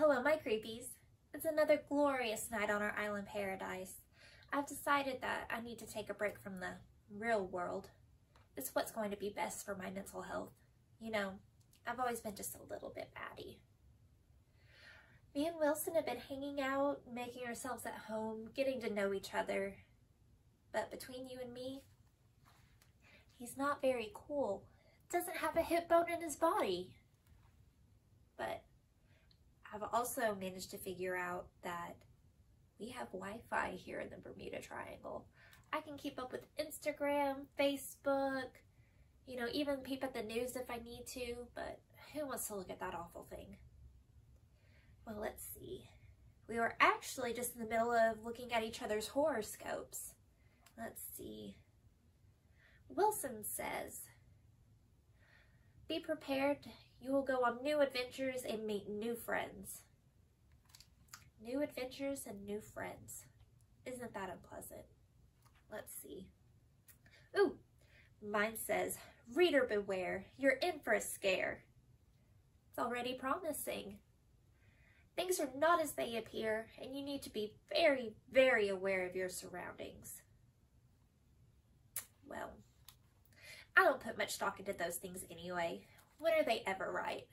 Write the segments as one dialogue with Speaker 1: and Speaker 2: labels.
Speaker 1: Hello, my creepies. It's another glorious night on our island paradise. I've decided that I need to take a break from the real world. It's what's going to be best for my mental health. You know, I've always been just a little bit batty. Me and Wilson have been hanging out, making ourselves at home, getting to know each other. But between you and me, he's not very cool. Doesn't have a hip bone in his body. But I've also managed to figure out that we have Wi-Fi here in the Bermuda Triangle. I can keep up with Instagram, Facebook, you know, even peep at the news if I need to, but who wants to look at that awful thing? Well, let's see. We were actually just in the middle of looking at each other's horoscopes. Let's see. Wilson says, be prepared. You will go on new adventures and meet new friends. New adventures and new friends. Isn't that unpleasant? Let's see. Ooh, mine says, reader beware, you're in for a scare. It's already promising. Things are not as they appear, and you need to be very, very aware of your surroundings. Well, I don't put much stock into those things anyway. When are they ever right?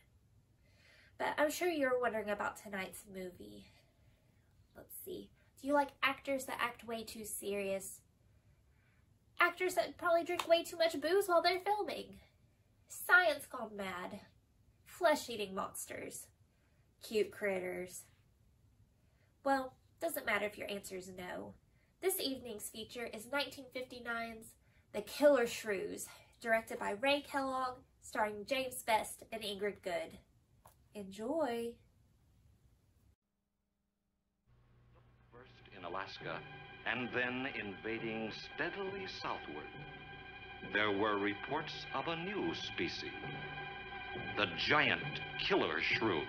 Speaker 1: But I'm sure you're wondering about tonight's movie. Let's see. Do you like actors that act way too serious? Actors that probably drink way too much booze while they're filming? Science gone mad. Flesh-eating monsters. Cute critters. Well, doesn't matter if your answer is no. This evening's feature is 1959's The Killer Shrews, directed by Ray Kellogg, starring James Best and Ingrid Good. Enjoy!
Speaker 2: First in Alaska, and then invading steadily southward, there were reports of a new species, the giant killer shrew.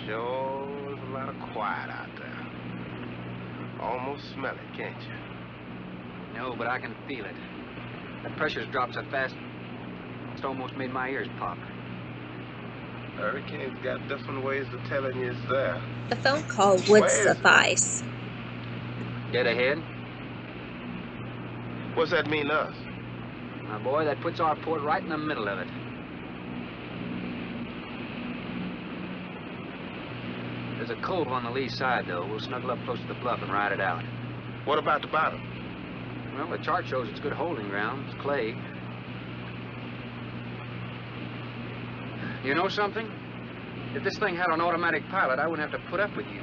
Speaker 3: Sure is a lot of quiet out there. Almost smell it, can't you?
Speaker 4: No, but I can feel it. That pressure's dropped so fast, it's almost made my ears pop.
Speaker 3: Hurricane's got different ways of telling you it's there.
Speaker 1: The phone call would suffice.
Speaker 4: Dead ahead?
Speaker 3: What's that mean to us?
Speaker 4: My boy, that puts our port right in the middle of it. There's a cove on the lee side, though. We'll snuggle up close to the bluff and ride it out.
Speaker 3: What about the bottom?
Speaker 4: Well, the chart shows it's good holding ground. It's clay. You know something? If this thing had an automatic pilot, I wouldn't have to put up with you.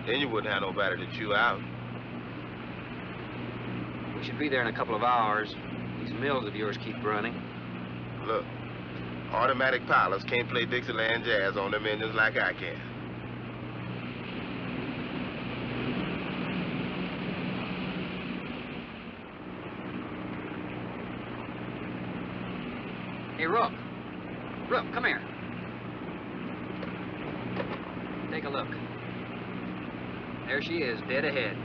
Speaker 3: Then you wouldn't have nobody to chew out.
Speaker 4: We should be there in a couple of hours. These mills of yours keep running.
Speaker 3: Look, automatic pilots can't play Dixieland jazz on them engines like I can.
Speaker 4: Hey, Rook. Rook, come here. Take a look. There she is, dead ahead.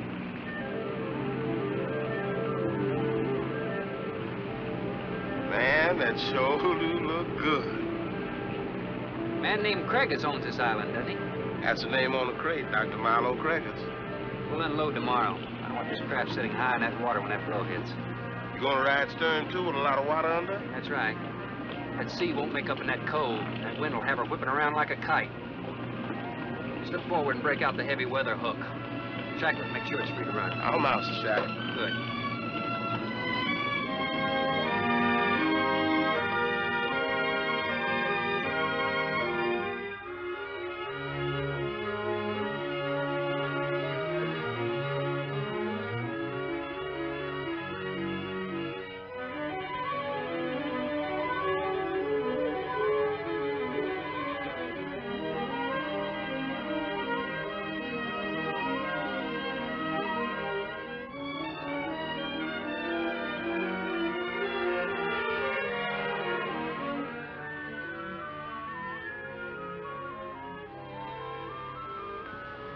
Speaker 3: Man, that sure do look good.
Speaker 4: A man named Craigus owns this island, doesn't he?
Speaker 3: That's the name on the crate, Dr. Milo Craigus.
Speaker 4: We'll unload tomorrow. I don't want this craft sitting high in that water when that blow hits.
Speaker 3: You gonna ride stern, too, with a lot of water under?
Speaker 4: That's right. That sea won't make up in that cove. That wind will have her whipping around like a kite. Slip forward and break out the heavy weather hook. Shacklet, make sure it's free to run.
Speaker 3: I'm out, Shacklet.
Speaker 4: Good.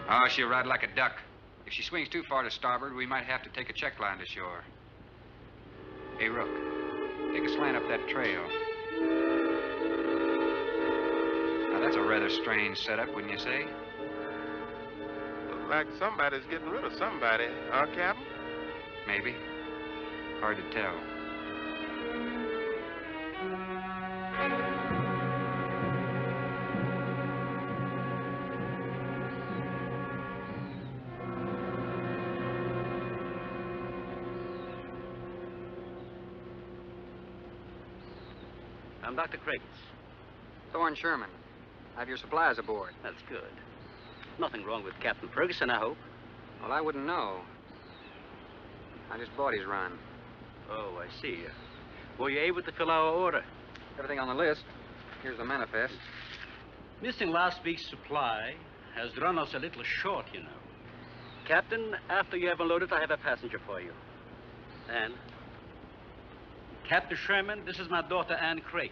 Speaker 5: Oh, she'll ride like a duck. If she swings too far to starboard, we might have to take a check line to shore. Hey, Rook, take a slant up that trail. Now, that's a rather strange setup, wouldn't you say?
Speaker 3: Looks like somebody's getting rid of somebody, huh, Captain?
Speaker 5: Maybe. Hard to tell.
Speaker 6: I'm Dr. Craigis.
Speaker 4: Thorne Sherman. I have your supplies aboard.
Speaker 6: That's good. Nothing wrong with Captain Ferguson, I hope.
Speaker 4: Well, I wouldn't know. I just bought his run.
Speaker 6: Oh, I see. Were you able to fill our order?
Speaker 4: Everything on the list. Here's the manifest.
Speaker 6: Missing last week's supply has run us a little short, you know. Captain, after you have unloaded, I have a passenger for you. Anne. Captain Sherman, this is my daughter, Anne Craigis.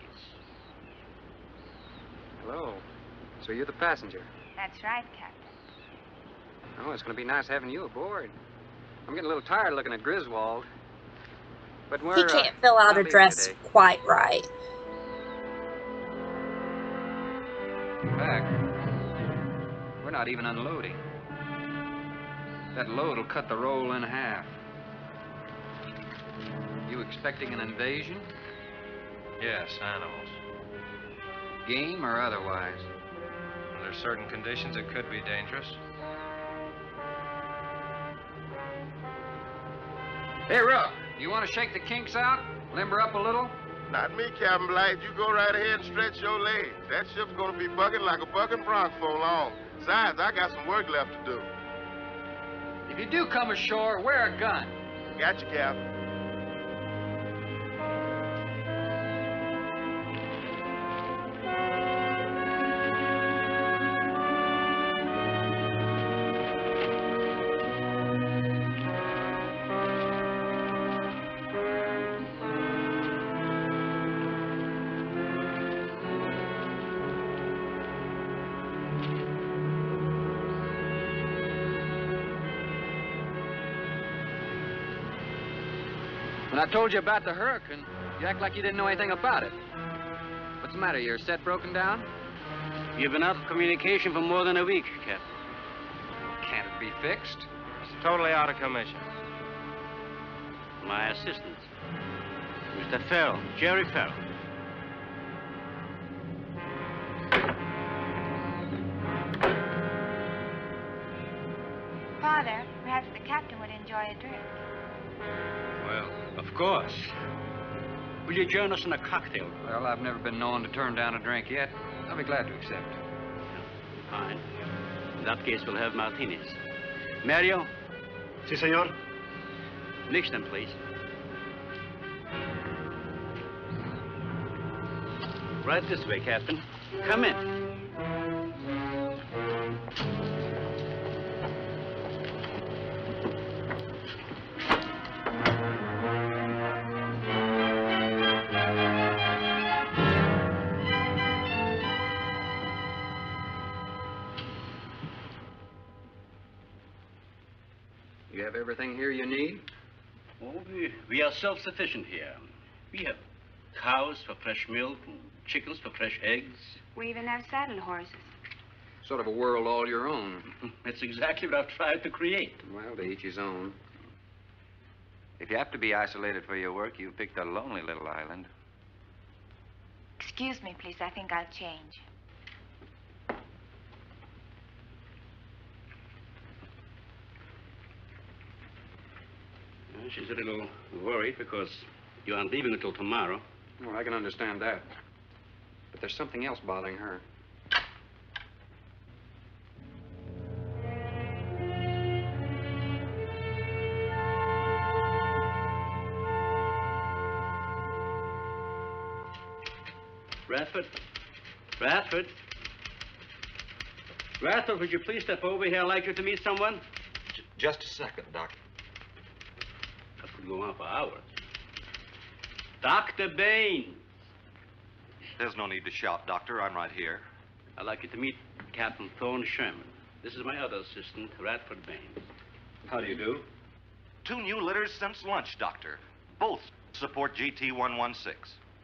Speaker 4: Hello. So you're the passenger?
Speaker 7: That's right, Captain.
Speaker 4: Oh, it's going to be nice having you aboard. I'm getting a little tired looking at Griswold. But we're...
Speaker 1: He can't fill out a dress quite right.
Speaker 5: In fact, we're not even unloading. That load will cut the roll in half. You expecting an invasion?
Speaker 8: Yes, animals.
Speaker 5: Game or otherwise?
Speaker 8: Under certain conditions, it could be dangerous.
Speaker 5: Hey, Rook, you want to shake the kinks out? Limber up a little?
Speaker 3: Not me, Captain Blight. You go right ahead and stretch your legs. That ship's gonna be bucking like a bucking bronc for long. Besides, I got some work left to do.
Speaker 5: If you do come ashore, wear a gun.
Speaker 3: Gotcha, Captain.
Speaker 4: When I told you about the hurricane, you act like you didn't know anything about it. What's the matter? Your set broken down?
Speaker 6: You've been out of communication for more than a week, Captain.
Speaker 5: Can't it be fixed?
Speaker 8: It's totally out of commission.
Speaker 6: My assistant, Mr. Farrell, Jerry Farrell.
Speaker 7: Father, perhaps the captain would enjoy a drink.
Speaker 6: Well, of course. Will you join us in a cocktail?
Speaker 5: Well, I've never been known to turn down a drink yet. I'll be glad to accept.
Speaker 6: Fine. In that case, we'll have martinis. Mario?
Speaker 9: Si, senor.
Speaker 6: Mix them, please. Right this way, Captain. Come in.
Speaker 4: You have everything here you need?
Speaker 6: Oh, we are self-sufficient here. We have cows for fresh milk and chickens for fresh eggs.
Speaker 7: We even have saddle horses.
Speaker 4: Sort of a world all your own.
Speaker 6: That's exactly what I've tried to create.
Speaker 4: Well, to each his own.
Speaker 2: If you have to be isolated for your work, you've picked a lonely little island.
Speaker 7: Excuse me, please. I think I'll change.
Speaker 6: She's a little worried because you aren't leaving until tomorrow.
Speaker 5: Well, I can understand that. But there's something else bothering her.
Speaker 6: Radford? Radford? Radford, would you please step over here? I'd like you to meet someone.
Speaker 2: Just a second, Doctor.
Speaker 6: That could go on for hours. Dr. Baines.
Speaker 2: There's no need to shout, Doctor. I'm right here.
Speaker 6: I'd like you to meet Captain Thorne Sherman. This is my other assistant, Radford Baines. How do you do?
Speaker 2: 2 new litters since lunch, Doctor. Both support GT116.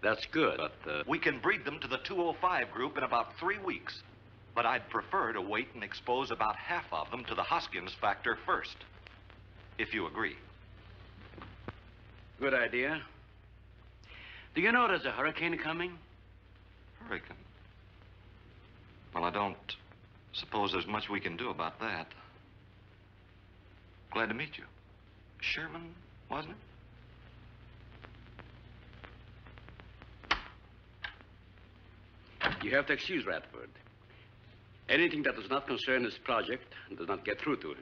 Speaker 6: That's good, but,
Speaker 2: We can breed them to the 205 group in about 3 weeks. But I'd prefer to wait and expose about half of them to the Hoskins factor first. If you agree.
Speaker 6: Good idea. Do you know there's a hurricane coming?
Speaker 2: Hurricane? Well, I don't suppose there's much we can do about that. Glad to meet you. Sherman, wasn't it?
Speaker 6: You have to excuse Radford. Anything that does not concern his project does not get through to him.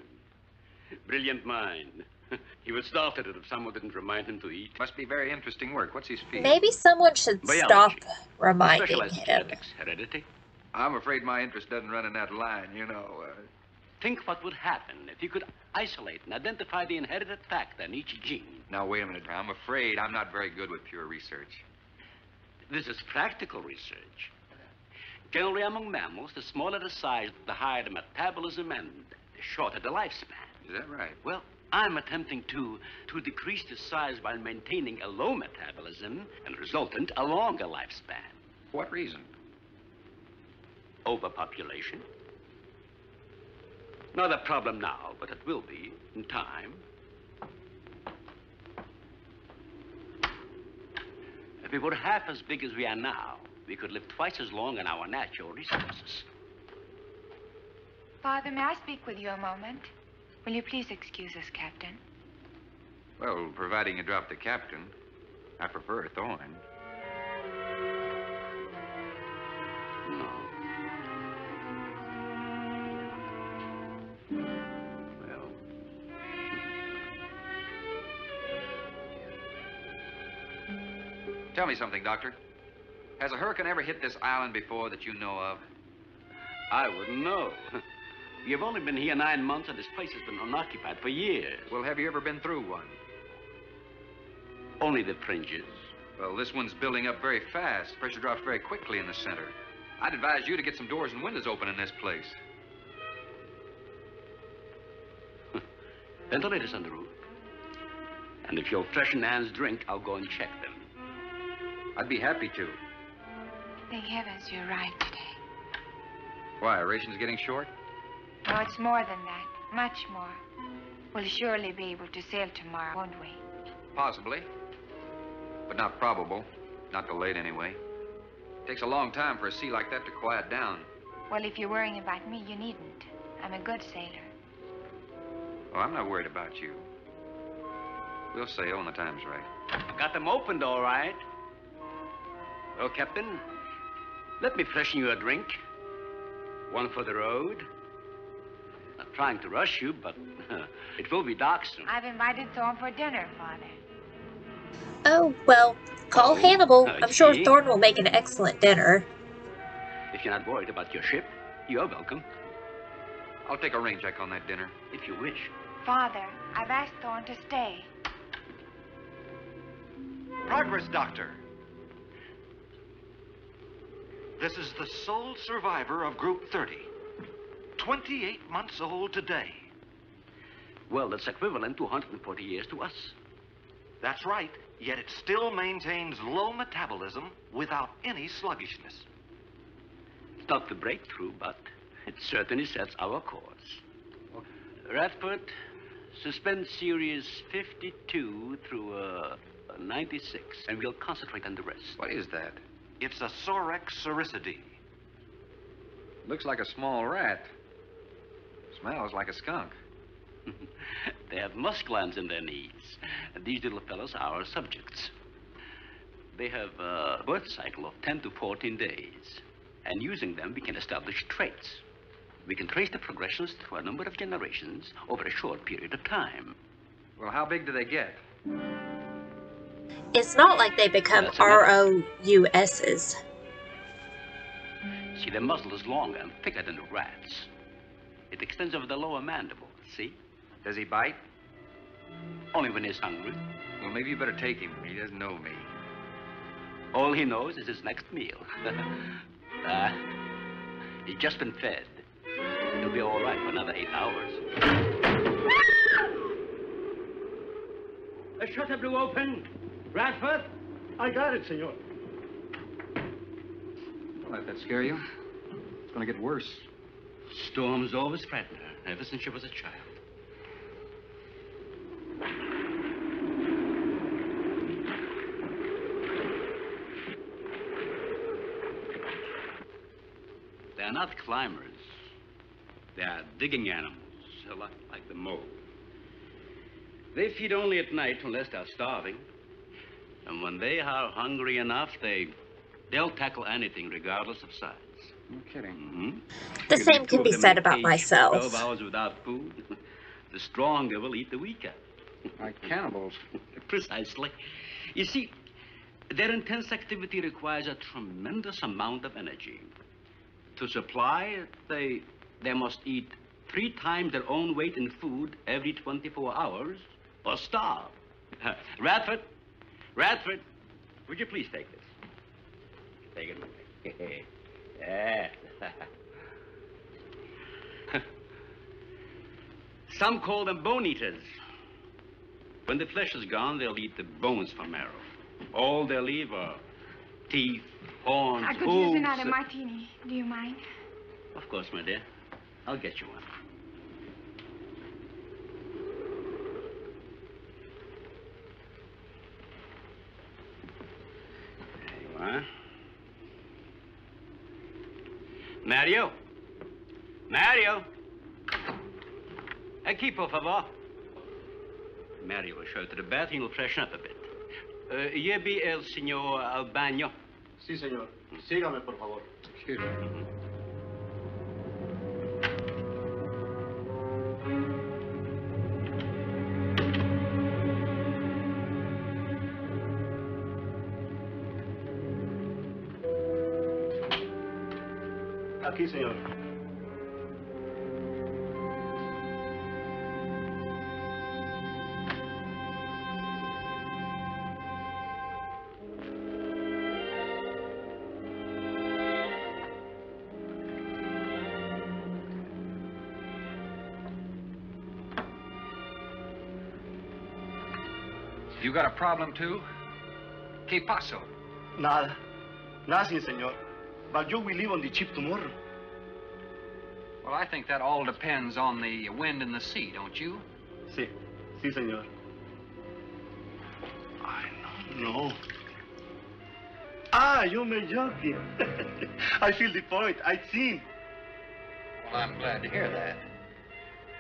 Speaker 6: Brilliant mind. He would start at it if someone didn't remind him to eat.
Speaker 5: Must be very interesting work. What's his fee?
Speaker 1: Maybe someone should stop reminding
Speaker 6: Specialized in
Speaker 1: him.
Speaker 6: genetics, heredity.
Speaker 5: I'm afraid my interest doesn't run in that line, you know.
Speaker 6: Think what would happen if you could isolate and identify the inherited factor in each gene.
Speaker 5: Now, wait a minute. I'm afraid I'm not very good with pure research.
Speaker 6: This is practical research. Generally, among mammals, the smaller the size, the higher the metabolism and the shorter the lifespan.
Speaker 5: Is that right?
Speaker 6: Well, I'm attempting to decrease the size while maintaining a low metabolism and resultant a longer lifespan.
Speaker 5: For what reason?
Speaker 6: Overpopulation. Not a problem now, but it will be in time. If we were half as big as we are now, we could live twice as long on our natural resources.
Speaker 7: Father, may I speak with you a moment? Will you please excuse us, Captain?
Speaker 5: Well, providing you drop the captain, I prefer Thorne.
Speaker 6: No. Well.
Speaker 5: Tell me something, Doctor. Has a hurricane ever hit this island before that you know of?
Speaker 6: I wouldn't know. You've only been here 9 months, and this place has been unoccupied for years.
Speaker 5: Well, have you ever been through one?
Speaker 6: Only the fringes.
Speaker 5: Well, this one's building up very fast. Pressure drops very quickly in the center. I'd advise you to get some doors and windows open in this place.
Speaker 6: Ventilators on the roof. And if you'll freshen Anne's drink, I'll go and check them.
Speaker 5: I'd be happy to.
Speaker 7: Thank heavens you're right today.
Speaker 5: Why, ration's getting short?
Speaker 7: No, it's more than that. Much more. We'll surely be able to sail tomorrow, won't we?
Speaker 5: Possibly. But not probable. Not till late, anyway. Takes a long time for a sea like that to quiet down.
Speaker 7: Well, if you're worrying about me, you needn't. I'm a good sailor.
Speaker 5: Oh, I'm not worried about you. We'll sail when the time's right.
Speaker 6: Got them opened, all right. Well, Captain, let me freshen you a drink. One for the road. Not trying to rush you, but it will be dark soon.
Speaker 7: I've invited Thorne for dinner, Father.
Speaker 1: Oh, well, call Hannibal.
Speaker 6: I
Speaker 1: I'm sure
Speaker 6: see.
Speaker 1: Thorne will make an excellent dinner.
Speaker 6: If you're not worried about your ship, you're welcome.
Speaker 5: I'll take a rain check on that dinner.
Speaker 6: If you wish.
Speaker 7: Father, I've asked Thorne to stay.
Speaker 2: Progress, Doctor. This is the sole survivor of Group 30. 28 months old today.
Speaker 6: Well, that's equivalent to 140 years to us.
Speaker 2: That's right, yet it still maintains low metabolism without any sluggishness.
Speaker 6: It's not the breakthrough, but it certainly sets our course. Radford, suspend series 52 through 96, and we'll concentrate on the rest.
Speaker 5: What is that?
Speaker 2: It's a Sorex cericidae.
Speaker 5: Looks like a small rat. Smells like a skunk.
Speaker 6: They have musk glands in their knees. And these little fellows are our subjects. They have a birth cycle of 10 to 14 days. And using them, we can establish traits. We can trace the progressions through a number of generations over a short period of time.
Speaker 5: Well, how big do they get?
Speaker 1: It's not like they become ROUSs.
Speaker 6: See, their muzzle is longer and thicker than the rats. It extends over the lower mandible, see?
Speaker 5: Does he bite?
Speaker 6: Only when he's hungry.
Speaker 5: Well, maybe you better take him. He doesn't know me.
Speaker 6: All he knows is his next meal. He's just been fed. He'll be all right for another 8 hours.
Speaker 9: The shutter blew open. Radford? I got it, senor.
Speaker 5: Don't let that scare you. It's going to get worse.
Speaker 6: Storms always frighten her, ever since she was a child. They're not climbers. They are digging animals, a lot like the mole. They feed only at night unless they're starving. And when they are hungry enough, they'll tackle anything regardless of size.
Speaker 5: No kidding.
Speaker 6: Mm-hmm.
Speaker 1: The same can be said about
Speaker 6: 12
Speaker 1: myself.
Speaker 6: hours without food. The stronger will eat the weaker.
Speaker 5: Like cannibals.
Speaker 6: Precisely. You see, their intense activity requires a tremendous amount of energy. To supply it, they must eat 3 times their own weight in food every 24 hours or starve. Radford, would you please take this? Take it. Yeah. Some call them bone eaters. When the flesh is gone, they'll eat the bones for marrow. All they'll leave are teeth, horns,
Speaker 7: I could
Speaker 6: hooves.
Speaker 7: use another martini. Do you mind?
Speaker 6: Of course, my dear. I'll get you one. There you are. Mario! Aquí, por favor. Mario will show you to the bath and you'll freshen up a bit. Lleve el señor al baño.
Speaker 9: Sí, señor. Sígame, por favor.
Speaker 5: Excuse me.
Speaker 9: Aquí, señor.
Speaker 5: You got a problem, too? ¿Qué pasó?
Speaker 9: Nada. Nothing, señor. But you will leave on the ship tomorrow.
Speaker 5: Well, I think that all depends on the wind and the sea, don't you?
Speaker 9: Sí. Sí, señor. I don't know. Ah, you may joking. I feel the point. I've seen.
Speaker 5: Well, I'm glad to hear that.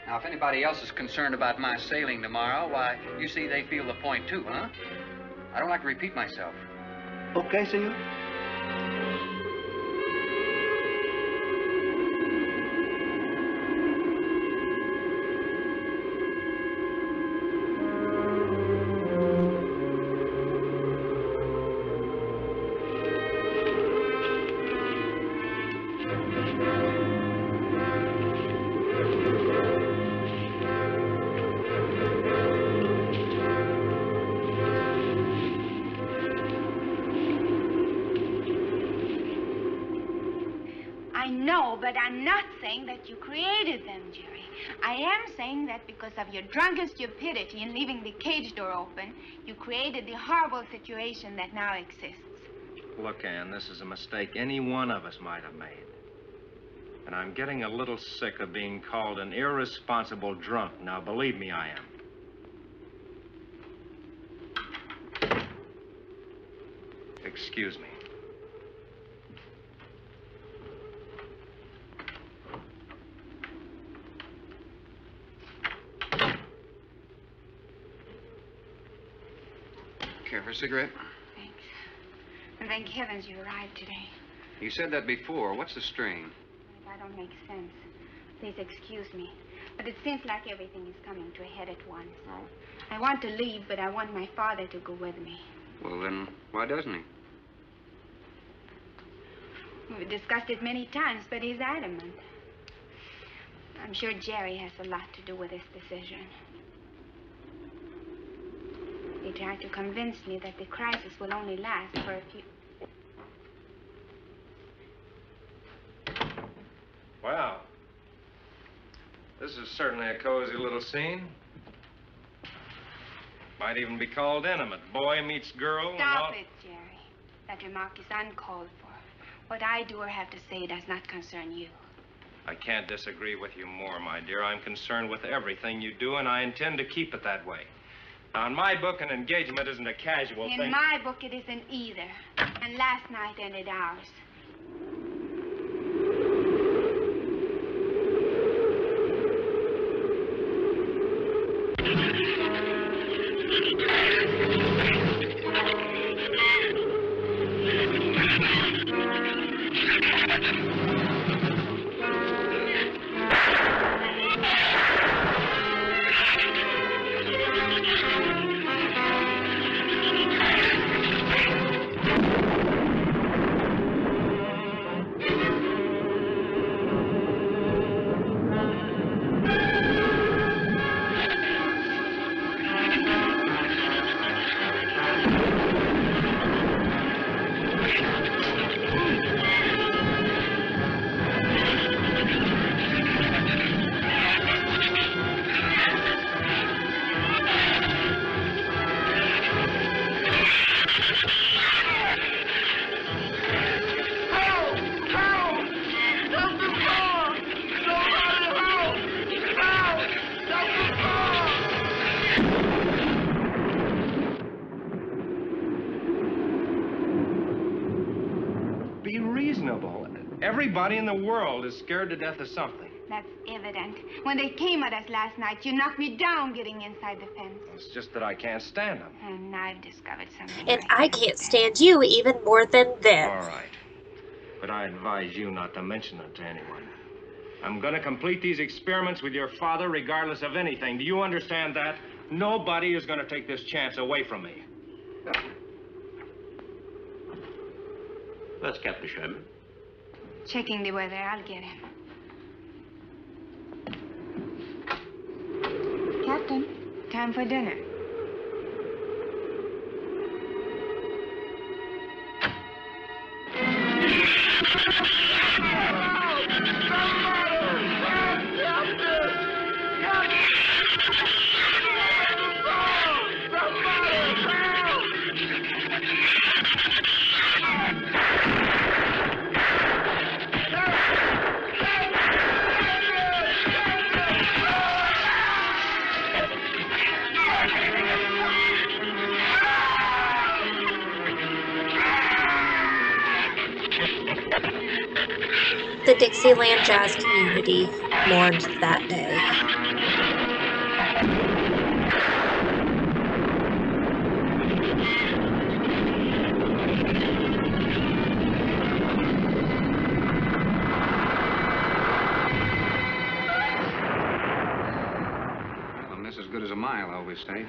Speaker 5: Now, if anybody else is concerned about my sailing tomorrow, why, you see they feel the point too, huh? I don't like to repeat myself.
Speaker 9: Okay, señor.
Speaker 7: But I'm not saying that you created them, Jerry. I am saying that because of your drunken stupidity in leaving the cage door open, you created the horrible situation that now exists.
Speaker 8: Look, Ann, this is a mistake any one of us might have made. And I'm getting a little sick of being called an irresponsible drunk. Now, believe me, I am. Excuse me.
Speaker 5: Care for a cigarette?
Speaker 7: Thanks. And thank heavens you arrived today.
Speaker 5: You said that before. What's the strain?
Speaker 7: That don't make sense. Please excuse me. But it seems like everything is coming to a head at once.
Speaker 5: Oh?
Speaker 7: I want to leave, but I want my father to go with me.
Speaker 5: Well, then, why doesn't he?
Speaker 7: We've discussed it many times, but he's adamant. I'm sure Jerry has a lot to do with this decision. He tried to convince me that the crisis will only last for a few...
Speaker 8: Wow. This is certainly a cozy little scene. Might even be called intimate. Boy meets girl.
Speaker 7: Stop it, Jerry. That remark is uncalled for. What I do or have to say does not concern you.
Speaker 8: I can't disagree with you more, my dear. I'm concerned with everything you do, and I intend to keep it that way. Now, in my book, an engagement isn't a casual thing.
Speaker 7: In my book, it isn't either. And last night ended ours.
Speaker 8: Everybody in the world is scared to death of something.
Speaker 7: That's evident. When they came at us last night, you knocked me down getting inside the fence.
Speaker 8: It's just that I can't stand them.
Speaker 7: And I've discovered something.
Speaker 1: And I can't stand you even more than them.
Speaker 8: All right. But I advise you not to mention it to anyone. I'm going to complete these experiments with your father regardless of anything. Do you understand that? Nobody is going to take this chance away from me.
Speaker 6: That's Captain Sherman.
Speaker 7: Checking the weather. I'll get him. Captain, time for dinner.
Speaker 1: The Dixieland jazz community mourned that day.
Speaker 5: Well, a miss as good as a mile, I always say.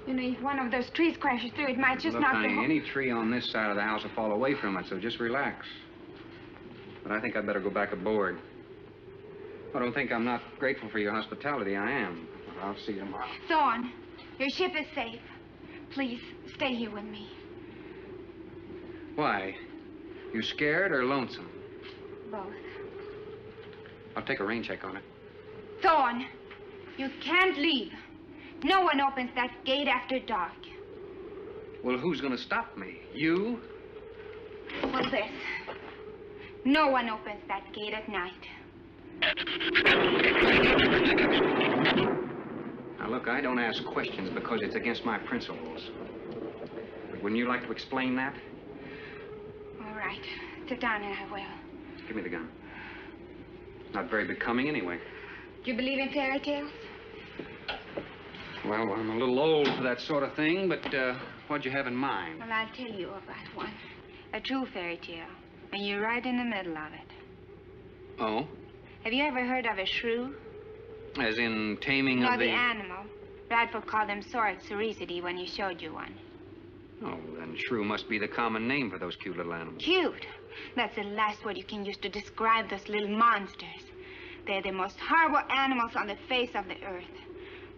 Speaker 7: You know, if one of those trees crashes through, it might just
Speaker 5: Look,
Speaker 7: knock
Speaker 5: honey,
Speaker 7: the whole...
Speaker 5: any tree on this side of the house will fall away from it, so just relax. But I think I'd better go back aboard. I don't think I'm not grateful for your hospitality. I am. I'll see you tomorrow.
Speaker 7: Thorne, your ship is safe. Please, stay here with me.
Speaker 5: Why? You scared or lonesome?
Speaker 7: Both.
Speaker 5: I'll take a rain check on it.
Speaker 7: Thorne, you can't leave. No one opens that gate after dark.
Speaker 5: Well, who's going to stop me? You?
Speaker 7: Well, this. No one opens that gate at night.
Speaker 5: Now, look, I don't ask questions because it's against my principles. But wouldn't you like to explain that?
Speaker 7: All right. Sit down and I will.
Speaker 5: Give me the gun. Not very becoming anyway.
Speaker 7: Do you believe in fairy tales?
Speaker 5: Well, I'm a little old for that sort of thing, but What'd you have in mind?
Speaker 7: Well, I'll tell you about one. A true fairy tale. And you're right in the middle of it.
Speaker 5: Oh?
Speaker 7: Have you ever heard of a shrew?
Speaker 5: As in taming
Speaker 7: No,
Speaker 5: of the...
Speaker 7: the animal. Bradford called them Sorex cericity when he showed you one.
Speaker 5: Oh, then shrew must be the common name for those cute little animals.
Speaker 7: Cute. That's the last word you can use to describe those little monsters. They're the most horrible animals on the face of the earth.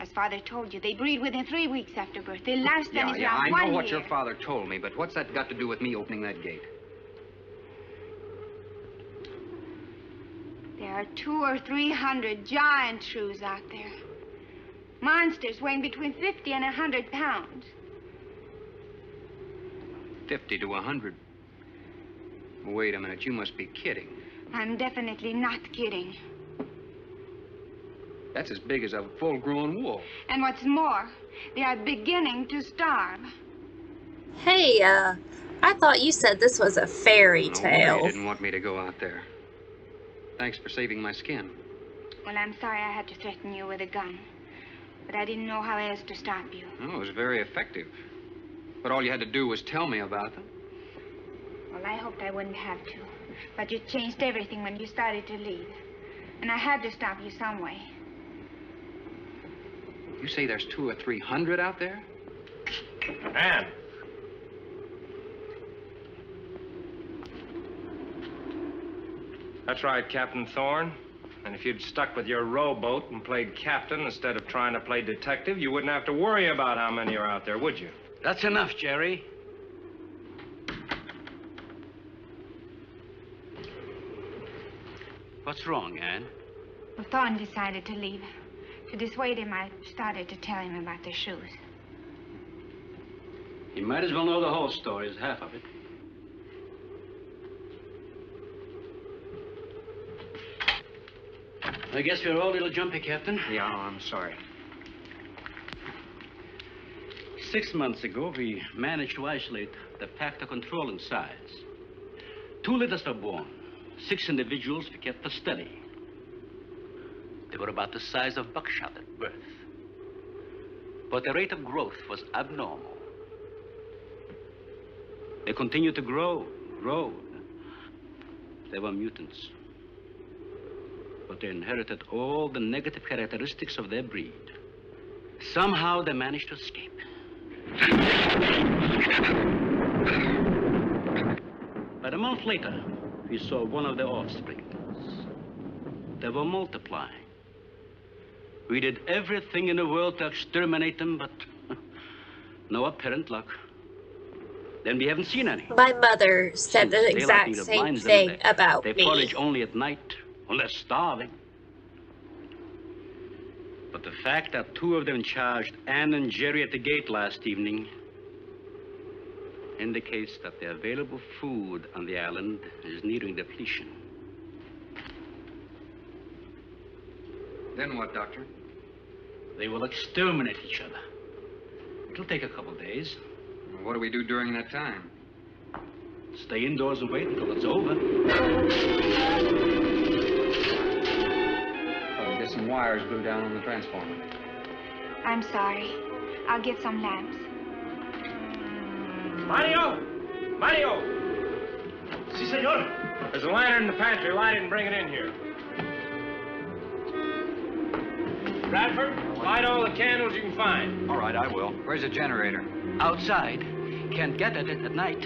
Speaker 7: As Father told you, they breed within 3 weeks after birth. Their lifespan is around 1
Speaker 5: I
Speaker 7: year.
Speaker 5: know what your father told me, but what's that got to do with me opening that gate?
Speaker 7: There are 200 or 300 giant shrews out there. Monsters weighing between 50 and 100 pounds.
Speaker 5: 50 to 100. Wait a minute, you must be kidding.
Speaker 7: I'm definitely not kidding.
Speaker 5: That's as big as a full-grown wolf.
Speaker 7: And what's more, they are beginning to starve.
Speaker 1: Hey, I thought you said this was a fairy tale.
Speaker 5: You didn't want me to go out there. Thanks for saving my skin.
Speaker 7: Well, I'm sorry I had to threaten you with a gun. But I didn't know how else to stop you.
Speaker 5: Oh, it was very effective. But all you had to do was tell me about them.
Speaker 7: Well, I hoped I wouldn't have to. But you changed everything when you started to leave. And I had to stop you some way.
Speaker 5: You say there's 200 or 300 out there?
Speaker 8: Anne. That's right, Captain Thorne. And if you'd stuck with your rowboat and played captain instead of trying to play detective, you wouldn't have to worry about how many are out there, would you?
Speaker 6: That's enough, Jerry. What's wrong, Anne?
Speaker 7: Well, Thorne decided to leave. To dissuade him, I started to tell him about the shoes.
Speaker 6: You might as well know the whole story as half of it. I guess we're all a little jumpy, Captain.
Speaker 5: Yeah, I'm sorry.
Speaker 6: 6 months ago, we managed to isolate the factor controlling size. 2 litters were born. 6 individuals we kept for study. They were about the size of buckshot at birth. But the rate of growth was abnormal. They continued to grow. They were mutants. But they inherited all the negative characteristics of their breed. Somehow they managed to escape. But a month later, we saw one of their offspring. They were multiplying. We did everything in the world to exterminate them, but no apparent luck. Then we haven't seen any.
Speaker 1: My mother said the exact same thing about
Speaker 6: me. They forage only at night, unless starving. But the fact that 2 of them charged Anne and Jerry at the gate last evening indicates that the available food on the island is nearing depletion.
Speaker 5: Then what, Doctor?
Speaker 6: They will exterminate each other. It'll take a couple days.
Speaker 5: What do we do during that time?
Speaker 6: Stay indoors and wait until it's over.
Speaker 5: Probably get some wires glued down on the transformer.
Speaker 7: I'm sorry. I'll get some lamps.
Speaker 8: Mario! Mario!
Speaker 9: Si, senor.
Speaker 8: There's a lantern in the pantry. Light it and bring it in here. Bradford, light all the candles you can find.
Speaker 5: All right, I will. Where's the generator?
Speaker 6: Outside. Can't get at it at night.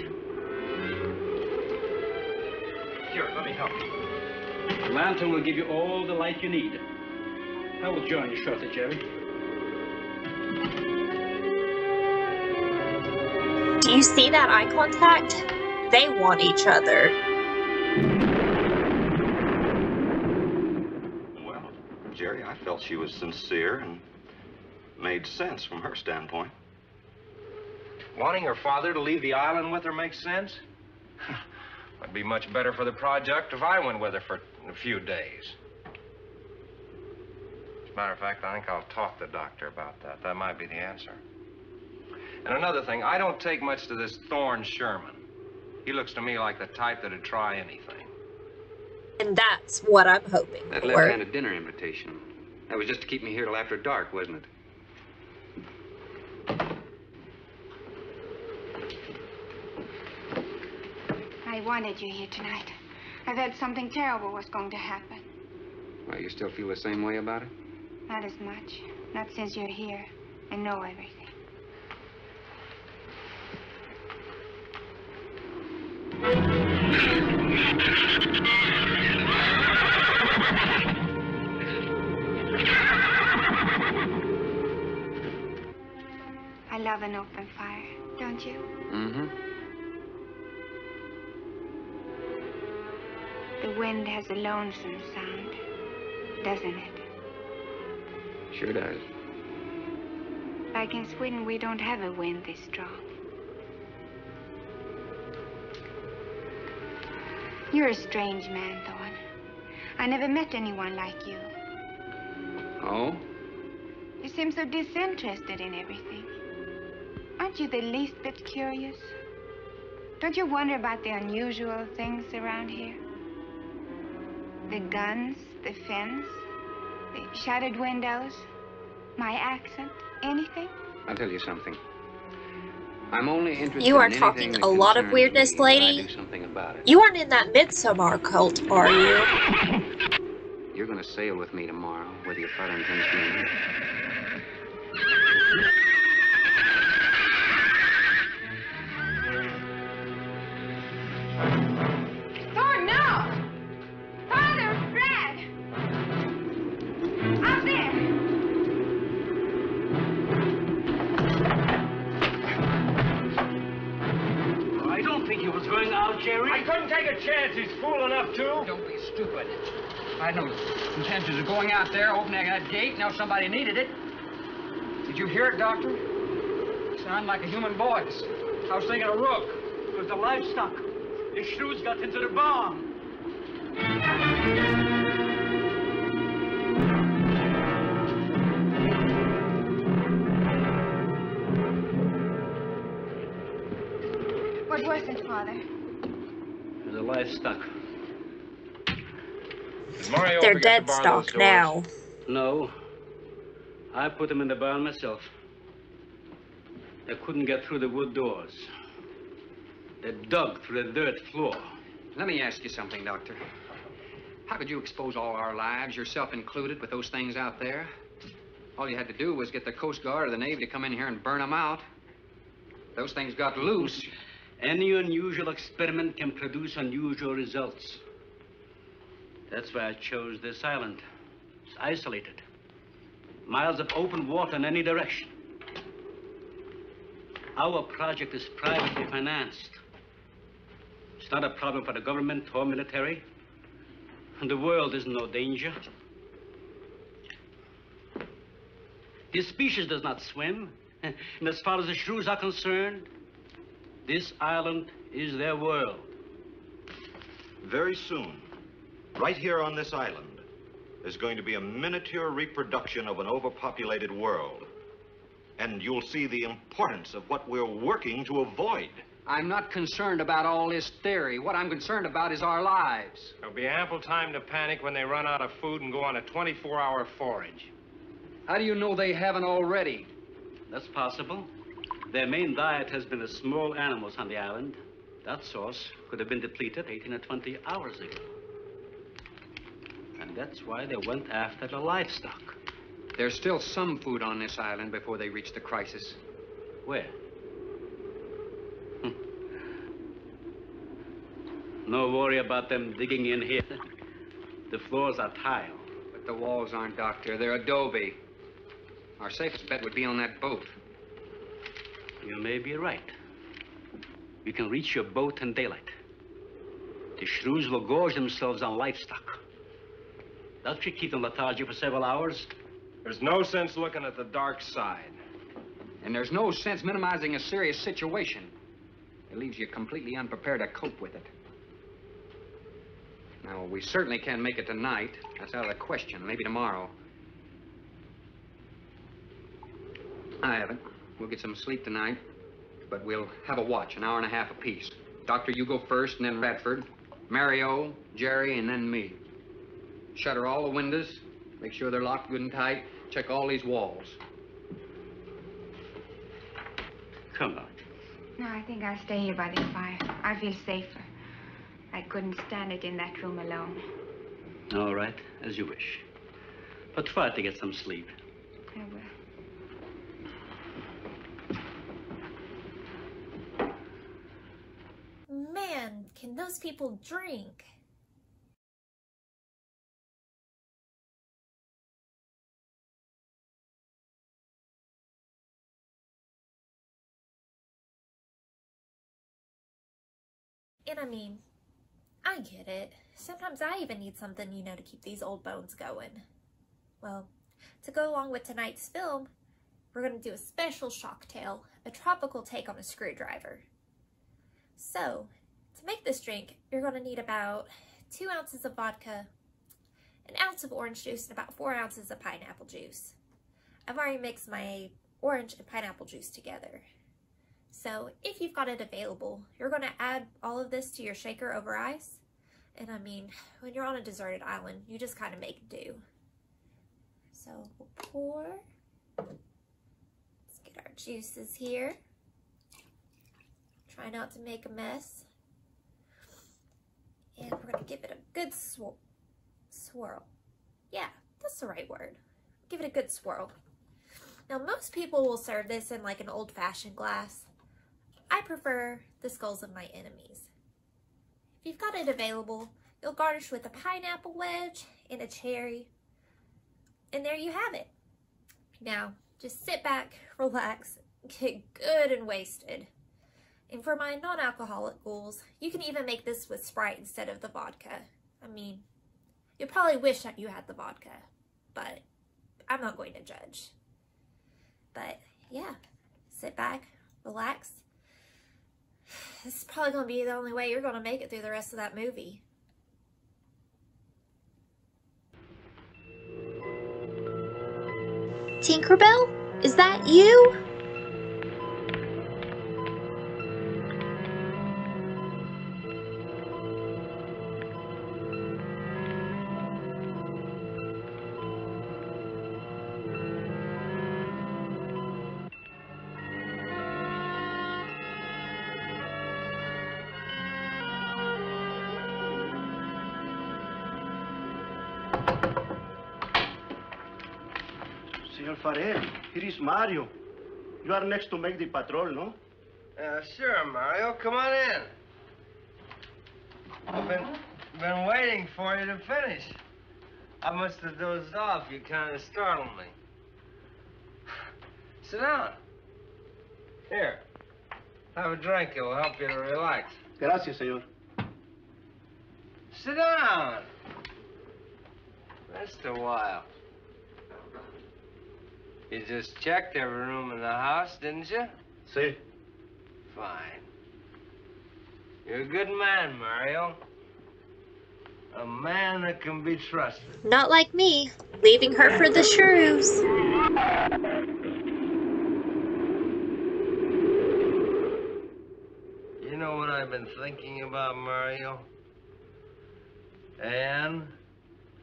Speaker 8: Here, let me help you.
Speaker 6: The lantern will give you all the light you need. I will join you shortly, Jerry.
Speaker 1: Do you see that eye contact? They want each other.
Speaker 2: Well, Jerry, I felt she was sincere and made sense from her standpoint.
Speaker 8: Wanting her father to leave the island with her makes sense? It'd be much better for the project if I went with her for a few days. As a matter of fact, I think I'll talk to the doctor about that. That might be the answer. And another thing, I don't take much to this Thorne Sherman. He looks to me like the type that'd try anything.
Speaker 1: And that's what I'm hoping
Speaker 5: That
Speaker 1: for.
Speaker 5: left-handed dinner invitation. That was just to keep me here till after dark, wasn't it?
Speaker 7: I wanted you here tonight. I thought something terrible was going to happen.
Speaker 5: Well, you still feel the same way about it?
Speaker 7: Not as much. Not since you're here and know everything. I love an open fire, don't you?
Speaker 5: Mm-hmm.
Speaker 7: The wind has a lonesome sound, doesn't it?
Speaker 5: Sure does.
Speaker 7: Like in Sweden, we don't have a wind this strong. You're a strange man, Thorne. I never met anyone like you.
Speaker 5: Oh?
Speaker 7: You seem so disinterested in everything. Aren't you the least bit curious? Don't you wonder about the unusual things around here? The guns, the fence, the shattered windows, my accent, anything?
Speaker 5: I'll tell you something. I'm only interested
Speaker 1: You are
Speaker 5: in
Speaker 1: talking
Speaker 5: anything
Speaker 1: a
Speaker 5: that
Speaker 1: lot of
Speaker 5: concerns
Speaker 1: weirdness,
Speaker 5: me, and I
Speaker 1: lady.
Speaker 5: do something about it.
Speaker 1: You aren't in that Midsommar cult, are you?
Speaker 5: You're going to sail with me tomorrow, whether your father intends to or not.
Speaker 7: Thorne, no! Father, Brad! Out there!
Speaker 6: I don't think he was going out, Jerry.
Speaker 8: I couldn't take a chance. He's fool enough to.
Speaker 4: Don't be stupid. I had no intentions of going out there, opening that gate. Now somebody needed it. Did you hear it, Doctor? It sounded like a human voice. I was thinking a rook.
Speaker 6: It was the livestock. The shrews got into the barn.
Speaker 7: What was it, Father?
Speaker 6: It was the livestock.
Speaker 8: Did Mario
Speaker 1: They're
Speaker 8: forget to
Speaker 1: dead
Speaker 8: bar
Speaker 1: stock
Speaker 8: those doors?
Speaker 1: now.
Speaker 6: No. I put them in the barn myself. They couldn't get through the wood doors. They dug through the dirt floor.
Speaker 5: Let me ask you something, Doctor. How could you expose all our lives, yourself included, with those things out there? All you had to do was get the Coast Guard or the Navy to come in here and burn them out. Those things got loose.
Speaker 6: Any unusual experiment can produce unusual results. That's why I chose this island. It's isolated. Miles of open water in any direction. Our project is privately financed. It's not a problem for the government or military. And the world is in no danger. This species does not swim. And as far as the shrews are concerned, this island is their world.
Speaker 2: Very soon, right here on this island, there's going to be a miniature reproduction of an overpopulated world. And you'll see the importance of what we're working to avoid.
Speaker 5: I'm not concerned about all this theory. What I'm concerned about is our lives.
Speaker 8: There'll be ample time to panic when they run out of food and go on a 24-hour forage.
Speaker 5: How do you know they haven't already?
Speaker 6: That's possible. Their main diet has been the small animals on the island. That source could have been depleted 18 or 20 hours ago. And that's why they went after the livestock.
Speaker 5: There's still some food on this island before they reach the crisis.
Speaker 6: Where? No worry about them digging in here. The floors are tile.
Speaker 5: But the walls aren't, Doctor. They're adobe. Our safest bet would be on that boat.
Speaker 6: You may be right. You can reach your boat in daylight. The shrews will gorge themselves on livestock. That should keep them lethargic for several hours.
Speaker 8: There's no sense looking at the dark side.
Speaker 5: And there's no sense minimizing a serious situation. It leaves you completely unprepared to cope with it. Now, we certainly can't make it tonight. That's out of the question. Maybe tomorrow. I haven't. We'll get some sleep tonight, but we'll have a watch, an hour and a half apiece. Doctor, you go first, and then Radford, Mario, Jerry, and then me. Shutter all the windows, make sure they're locked good and tight, check all these walls.
Speaker 6: Come on.
Speaker 7: No, I think I'll stay here by the fire. I feel safer. I couldn't stand it in that room alone.
Speaker 6: All right, as you wish. But try to get some sleep.
Speaker 7: I will.
Speaker 1: Man, can those people drink? And I mean, I get it. Sometimes I even need something, you know, to keep these old bones going. Well, to go along with tonight's film, we're going to do a special shocktail, a tropical take on a screwdriver. So, to make this drink, you're going to need about 2 ounces of vodka, 1 ounce of orange juice, and about 4 ounces of pineapple juice. I've already mixed my orange and pineapple juice together. So, if you've got it available, you're going to add all of this to your shaker over ice. And I mean, when you're on a deserted island, you just kind of make do. So, we'll pour. Let's get our juices here. Try not to make a mess. And we're going to give it a good swirl. Yeah, that's the right word. Give it a good swirl. Now, most people will serve this in like an old-fashioned glass. I prefer the skulls of my enemies. If you've got it available, you'll garnish with a pineapple wedge and a cherry. And there you have it. Now, just sit back, relax, get good and wasted. And for my non-alcoholic ghouls, you can even make this with Sprite instead of the vodka. I mean, you'll probably wish that you had the vodka, but I'm not going to judge. But yeah, sit back, relax. This is probably going to be the only way you're going to make it through the rest of that movie.
Speaker 10: Tinkerbell? Is that you?
Speaker 9: Senor Farrell, here is Mario. You are next to make the patrol, no?
Speaker 8: Sure, Mario. Come on in. I've been waiting for you to finish. I must have dozed off. You kind of startled me. Sit down. Here. Have a drink. It will help you to relax.
Speaker 9: Gracias, senor.
Speaker 8: Sit down. Just a while. You just checked every room in the house, didn't you?
Speaker 9: Si.
Speaker 8: Fine. You're a good man, Mario. A man that can be trusted.
Speaker 10: Not like me, leaving her for the shrews.
Speaker 8: You know what I've been thinking about, Mario? Anne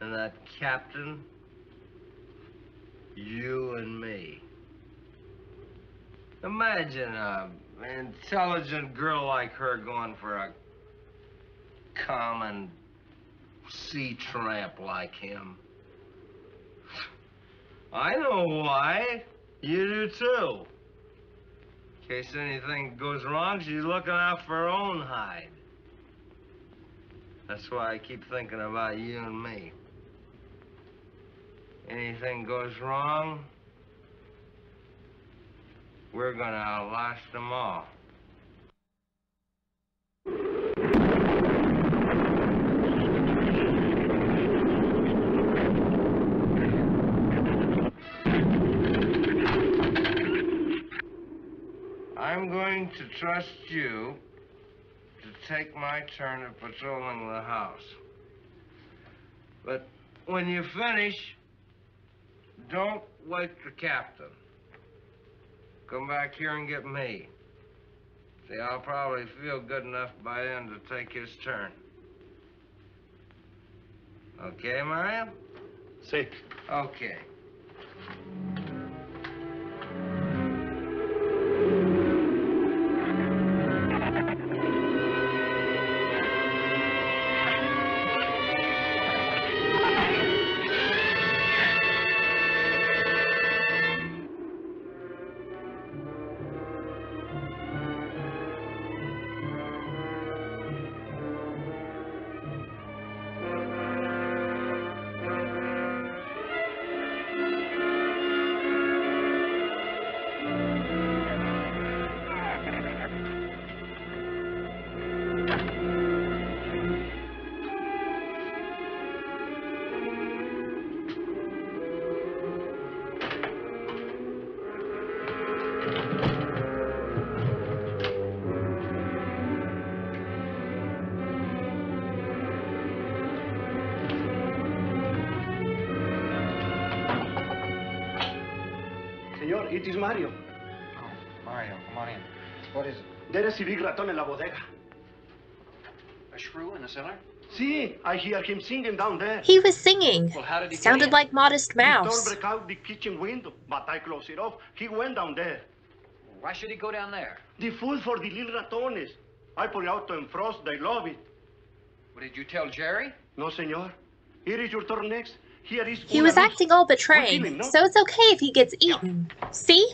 Speaker 8: and that captain. You and me. Imagine an intelligent girl like her going for a common sea tramp like him. I know why. You do too. In case anything goes wrong, she's looking out for her own hide. That's why I keep thinking about you and me. Anything goes wrong, we're gonna outlast them all. I'm going to trust you to take my turn at patrolling the house. But when you finish, don't wake the captain. Come back here and get me. See, I'll probably feel good enough by then to take his turn. Okay, Mario?
Speaker 9: Si.
Speaker 8: Okay.
Speaker 9: Senor, it is Mario.
Speaker 5: Oh, Mario, come on in. What is it?
Speaker 9: There is a big raton in la bodega.
Speaker 5: A shrew in the cellar?
Speaker 9: See, I hear him singing down there.
Speaker 10: He was singing.
Speaker 5: Well, how did he
Speaker 10: Sounded
Speaker 5: get in?
Speaker 10: like Modest
Speaker 9: He door
Speaker 10: Mouse.
Speaker 9: break out the kitchen window, but I close it off. He went down there.
Speaker 5: Why should he go down there?
Speaker 9: The food for the little ratones. I put it out to frost. They love it.
Speaker 5: What, did you tell Jerry?
Speaker 9: No, senor. Here is your turn next. Here is...
Speaker 10: He was acting all betraying,
Speaker 9: We're dealing, no?
Speaker 10: so it's okay if he gets eaten. See?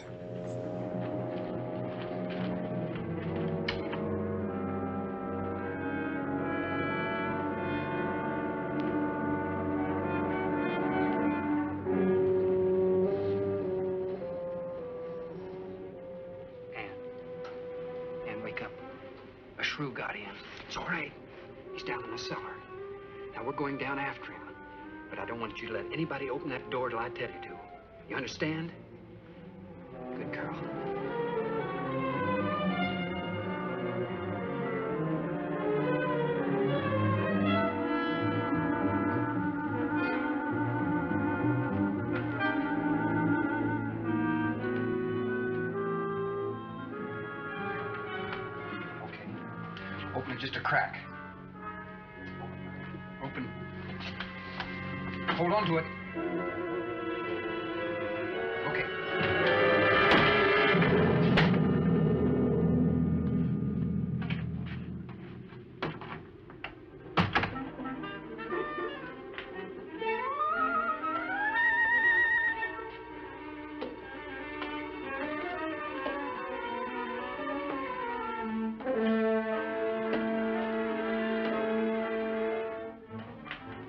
Speaker 5: Ann, wake up. A shrew got in. It's all right. He's down in the cellar. Now, we're going down after him. But I don't want you to let anybody open that door till I tell you to. You understand? Good girl. Okay. Open it just a crack. Open. Hold on to it. Okay.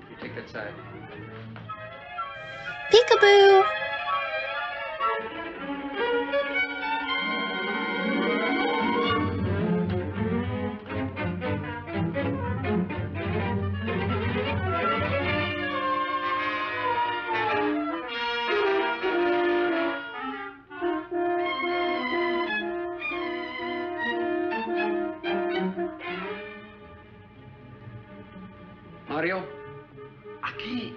Speaker 5: You take that side.
Speaker 10: Peekaboo!
Speaker 5: Mario?
Speaker 9: Aquí.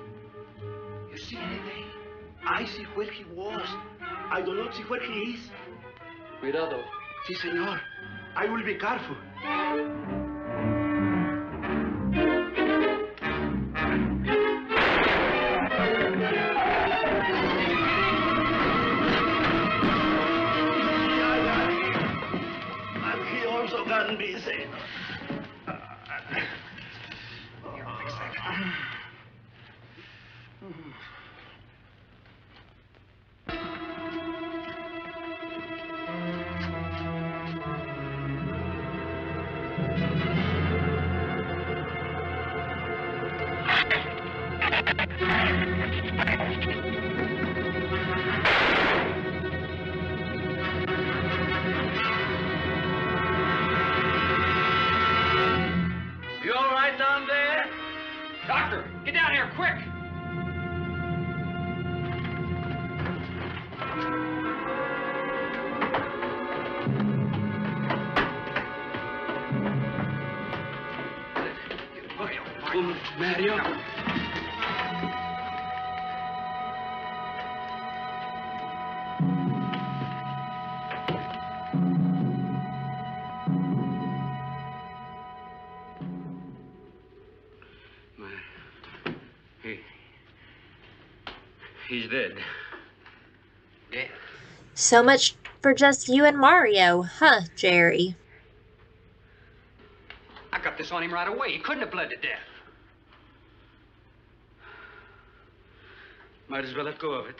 Speaker 9: You see anything? I see where he was. I do not see where he is.
Speaker 5: Cuidado.
Speaker 9: Si, senor. I will be careful. And he also got me, senor.
Speaker 6: You all right down there?
Speaker 5: Doctor, get down here, quick!
Speaker 6: Mario?
Speaker 5: He's dead. Dead?
Speaker 10: So much for just you and Mario, huh, Jerry?
Speaker 5: I got this on him right away. He couldn't have bled to death.
Speaker 6: Might as well let go of it.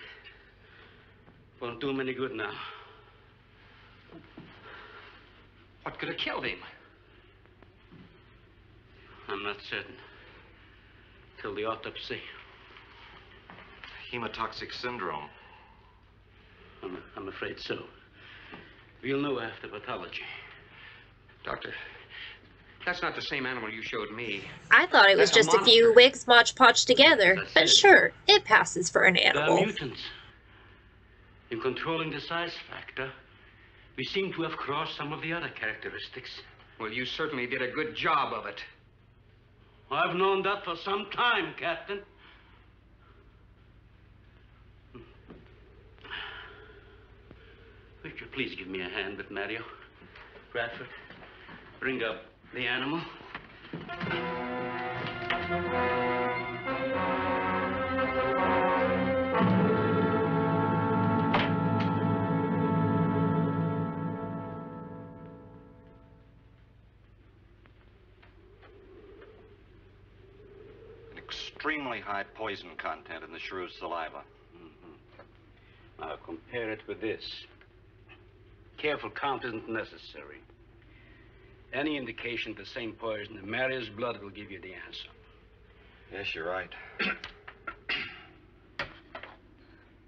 Speaker 6: Won't do him any good now.
Speaker 5: What could have killed him?
Speaker 6: I'm not certain. Till the autopsy.
Speaker 2: Hemotoxic syndrome.
Speaker 6: I'm afraid so. We'll know after pathology.
Speaker 5: Doctor, that's not the same animal you showed me.
Speaker 10: I thought it was
Speaker 5: That's a
Speaker 10: just a few
Speaker 5: monster.
Speaker 10: wigs Mod Podged together,
Speaker 6: That's
Speaker 10: but
Speaker 6: it.
Speaker 10: sure, it passes for an
Speaker 6: They're
Speaker 10: animal.
Speaker 6: mutants. In controlling the size factor, we seem to have crossed some of the other characteristics.
Speaker 5: Well, you certainly did a good job of it.
Speaker 6: I've known that for some time, Captain. please give me a hand with Mario? Bradford, bring up the animal.
Speaker 2: Extremely high poison content in the shrew's saliva.
Speaker 6: Now compare it with this. Careful count isn't necessary. Any indication of the same poison in Mario's blood will give you the answer.
Speaker 2: Yes, you're right.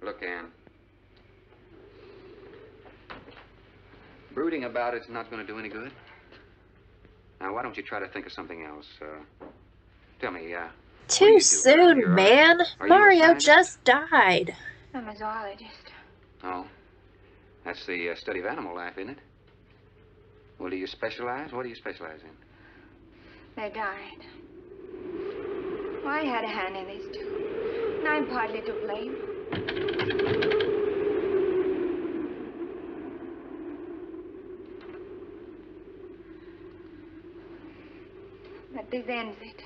Speaker 5: Look, Ann. Brooding about it's not going to do any good. Now, why don't you try to think of something else? Tell me,
Speaker 10: Too soon, man. Mario just died.
Speaker 7: I'm a zoologist.
Speaker 5: Oh, that's the study of animal life, isn't it? Well, do you specialize? What do you specialize in?
Speaker 7: They died. Well, I had a hand in this, too. And I'm partly to blame. But this ends it.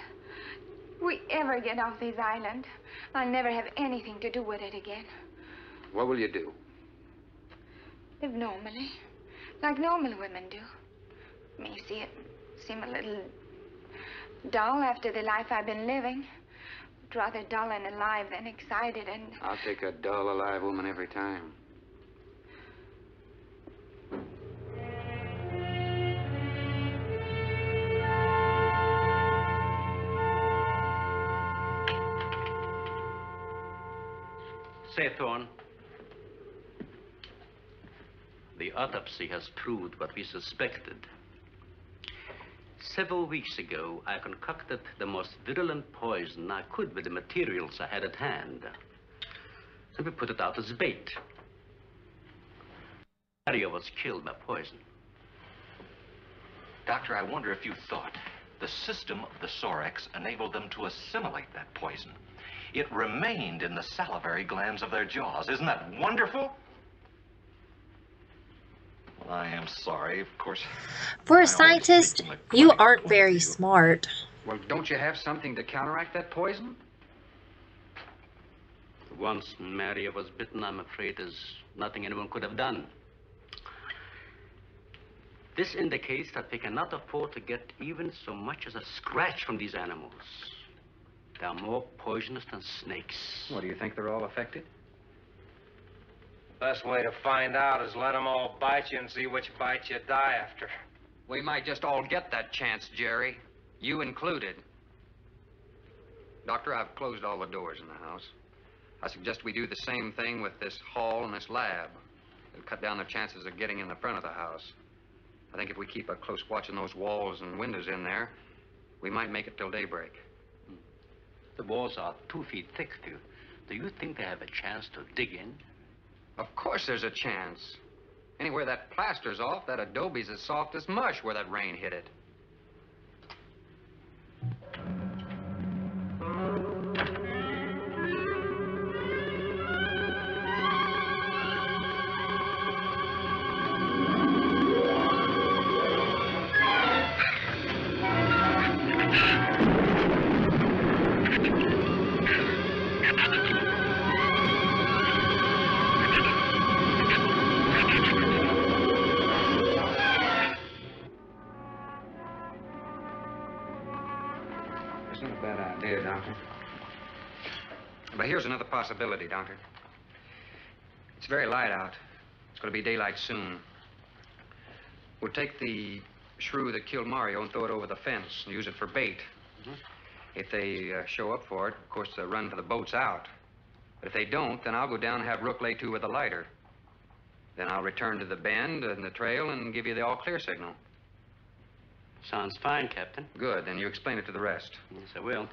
Speaker 7: If we ever get off this island, I'll never have anything to do with it again.
Speaker 5: What will you do?
Speaker 7: Live normally, like normal women do. I mean, you see, it seemed a little dull after the life I've been living. I'd rather dull and alive than excited and...
Speaker 5: I'll take a dull, alive woman every time.
Speaker 6: Say, Thorne, the autopsy has proved what we suspected. Several weeks ago, I concocted the most virulent poison I could with the materials I had at hand. So we put it out as bait. Mario was killed by poison.
Speaker 2: Doctor, I wonder if you thought the system of the Sorex enabled them to assimilate that poison. It remained in the salivary glands of their jaws. Isn't that wonderful? Well, I am sorry, of course.
Speaker 10: For a scientist, you aren't very smart.
Speaker 5: Well, don't you have something to counteract that poison?
Speaker 6: Once Mario was bitten, I'm afraid there's nothing anyone could have done. This indicates that we cannot afford to get even so much as a scratch from these animals. They are more poisonous than snakes.
Speaker 5: What, do you think they're all affected?
Speaker 8: Best way to find out is let them all bite you and see which bite you die after.
Speaker 5: We might just all get that chance, Jerry. You included. Doctor, I've closed all the doors in the house. I suggest we do the same thing with this hall and this lab. It'll cut down the chances of getting in the front of the house. I think if we keep a close watch on those walls and windows in there, we might make it till daybreak.
Speaker 6: The walls are 2 feet thick. Do you think they have a chance to dig in?
Speaker 5: Of course there's a chance. Anywhere that plaster's off, that adobe's as soft as mush where that rain hit it. But here's another possibility, Doctor. It's very light out. It's going to be daylight soon. We'll take the shrew that killed Mario and throw it over the fence and use it for bait. If they show up for it, of course, they'll run for the boats out. But if they don't, then I'll go down and have Rook lay to with a lighter. Then I'll return to the bend and the trail and give you the all-clear signal.
Speaker 6: Sounds fine, Captain.
Speaker 5: Good. Then you explain it to the rest.
Speaker 6: Yes, I will.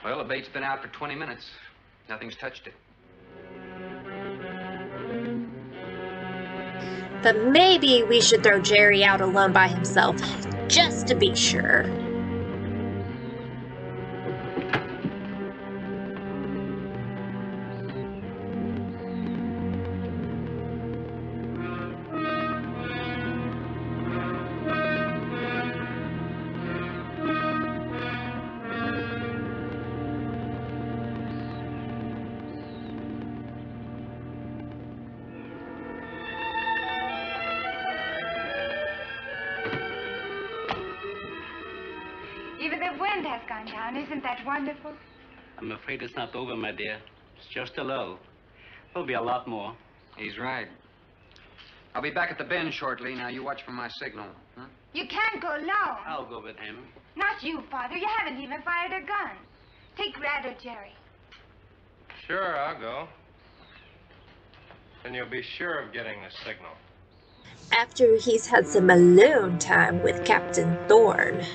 Speaker 5: Well, the bait's been out for 20 minutes. Nothing's touched it.
Speaker 10: But maybe we should throw Jerry out alone by himself, just to be sure.
Speaker 7: Even the wind has gone down. Isn't that wonderful?
Speaker 6: I'm afraid it's not over, my dear. It's just a lull. There'll be a lot more.
Speaker 5: He's right. I'll be back at the bend shortly. Now, you watch for my signal. Huh?
Speaker 7: You can't go alone.
Speaker 6: I'll go with him.
Speaker 7: Not you, Father. You haven't even fired a gun. Take Red or Jerry.
Speaker 8: Sure, I'll go. Then you'll be sure of getting a signal.
Speaker 10: After he's had some alone time with Captain Thorne.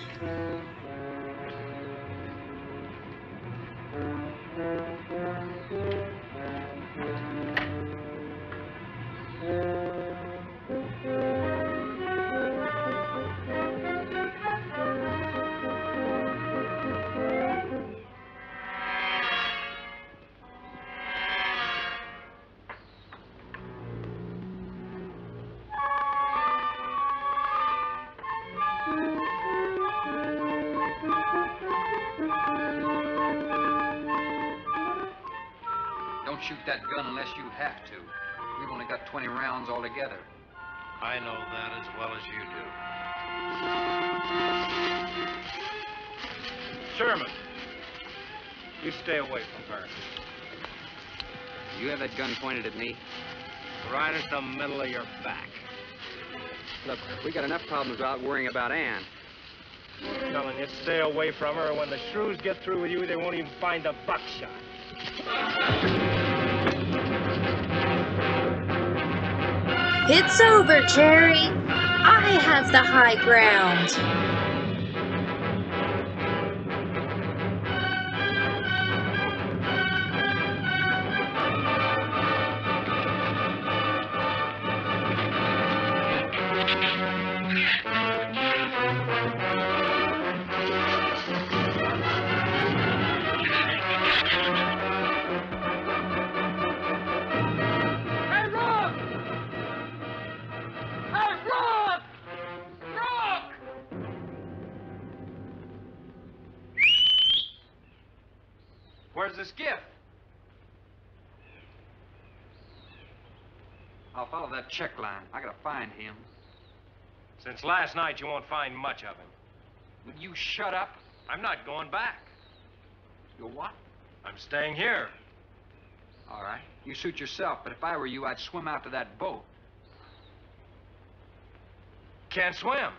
Speaker 5: Don't shoot that gun unless you have to. We've only got 20 rounds altogether.
Speaker 8: I know that as well as you do. Sherman, you stay away from her.
Speaker 5: You have that gun pointed at me?
Speaker 8: Right at the middle of your back.
Speaker 5: Look, we got enough problems without worrying about Ann.
Speaker 8: I'm telling you, stay away from her, or when the shrews get through with you, they won't even find the buckshot.
Speaker 10: It's over, Jerry. I have the high ground.
Speaker 5: Where's the skiff? I'll follow that check line. I gotta find him.
Speaker 8: Since last night, you won't find much of him.
Speaker 5: Will you shut up?
Speaker 8: I'm not going back.
Speaker 5: You what?
Speaker 8: I'm staying here.
Speaker 5: All right. You suit yourself, but if I were you, I'd swim out to that boat.
Speaker 8: Can't swim.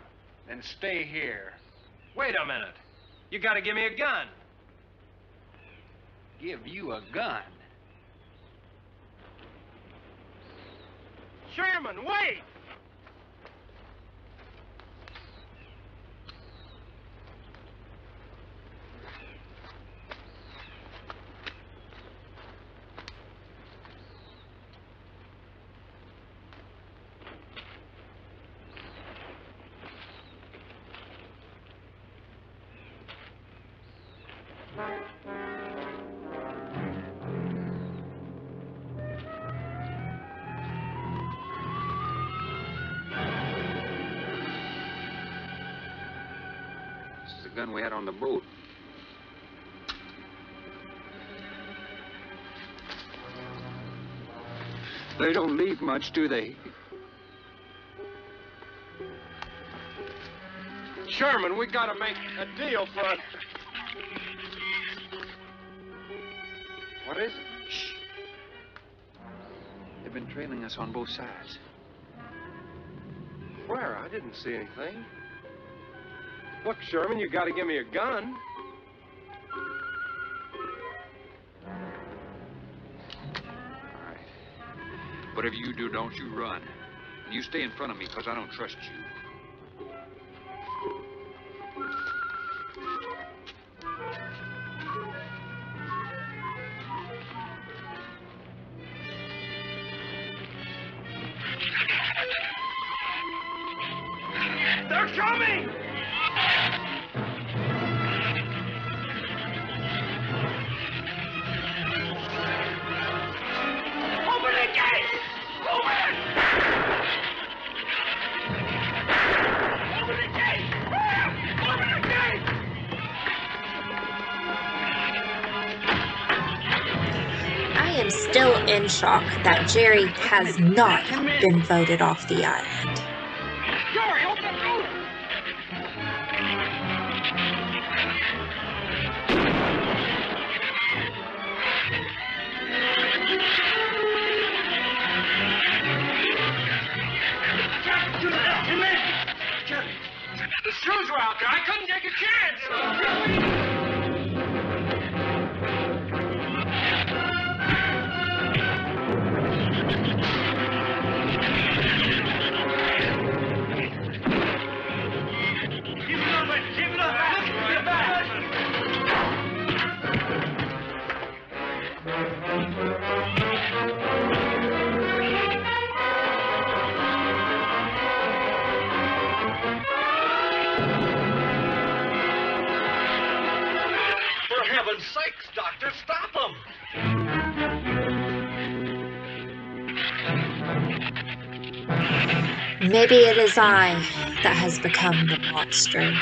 Speaker 5: Then stay here.
Speaker 8: Wait a minute. You gotta give me a gun.
Speaker 5: Give you a gun?
Speaker 8: Sherman, wait!
Speaker 5: The gun we had on the boat. They don't leave much, do they?
Speaker 8: Sherman, we gotta make a deal for it.
Speaker 5: What is it? Shh. They've been trailing us on both sides.
Speaker 8: Where? I didn't see anything. Look, Sherman, you gotta give me a gun.
Speaker 5: All right. Whatever you do, don't you run. And you stay in front of me, because I don't trust you.
Speaker 9: coming! Open the gate! Open it! Open the gate! Open the gate!
Speaker 10: I am still in shock that Jerry has not been voted off the island.
Speaker 4: Jerry, open the door! The shrews were out there. I couldn't take a chance.
Speaker 9: Give it up, give it up! Get back! For heaven's sakes, Doctor, stop them!
Speaker 10: Maybe it is I that has become the monster.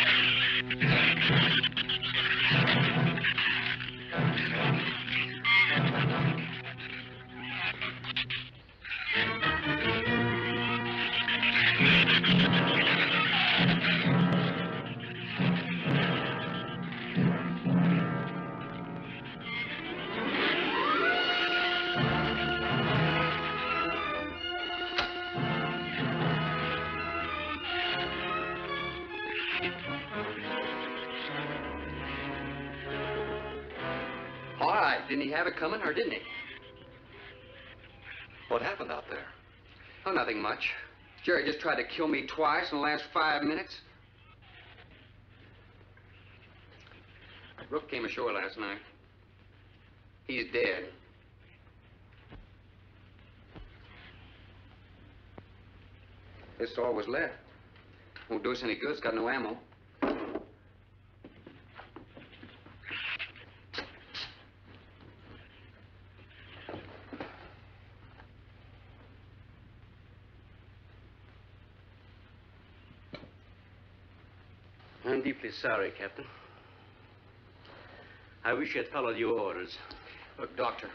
Speaker 5: All right, didn't he have it coming, or didn't he?
Speaker 2: What happened out there?
Speaker 5: Oh, nothing much. Jerry just tried to kill me twice in the last 5 minutes. Brooke came ashore last night. He's dead. This all was left. Won't do us any good. It's got no ammo.
Speaker 6: I'm deeply sorry, Captain. I wish you had followed your orders.
Speaker 5: Look, Doctor,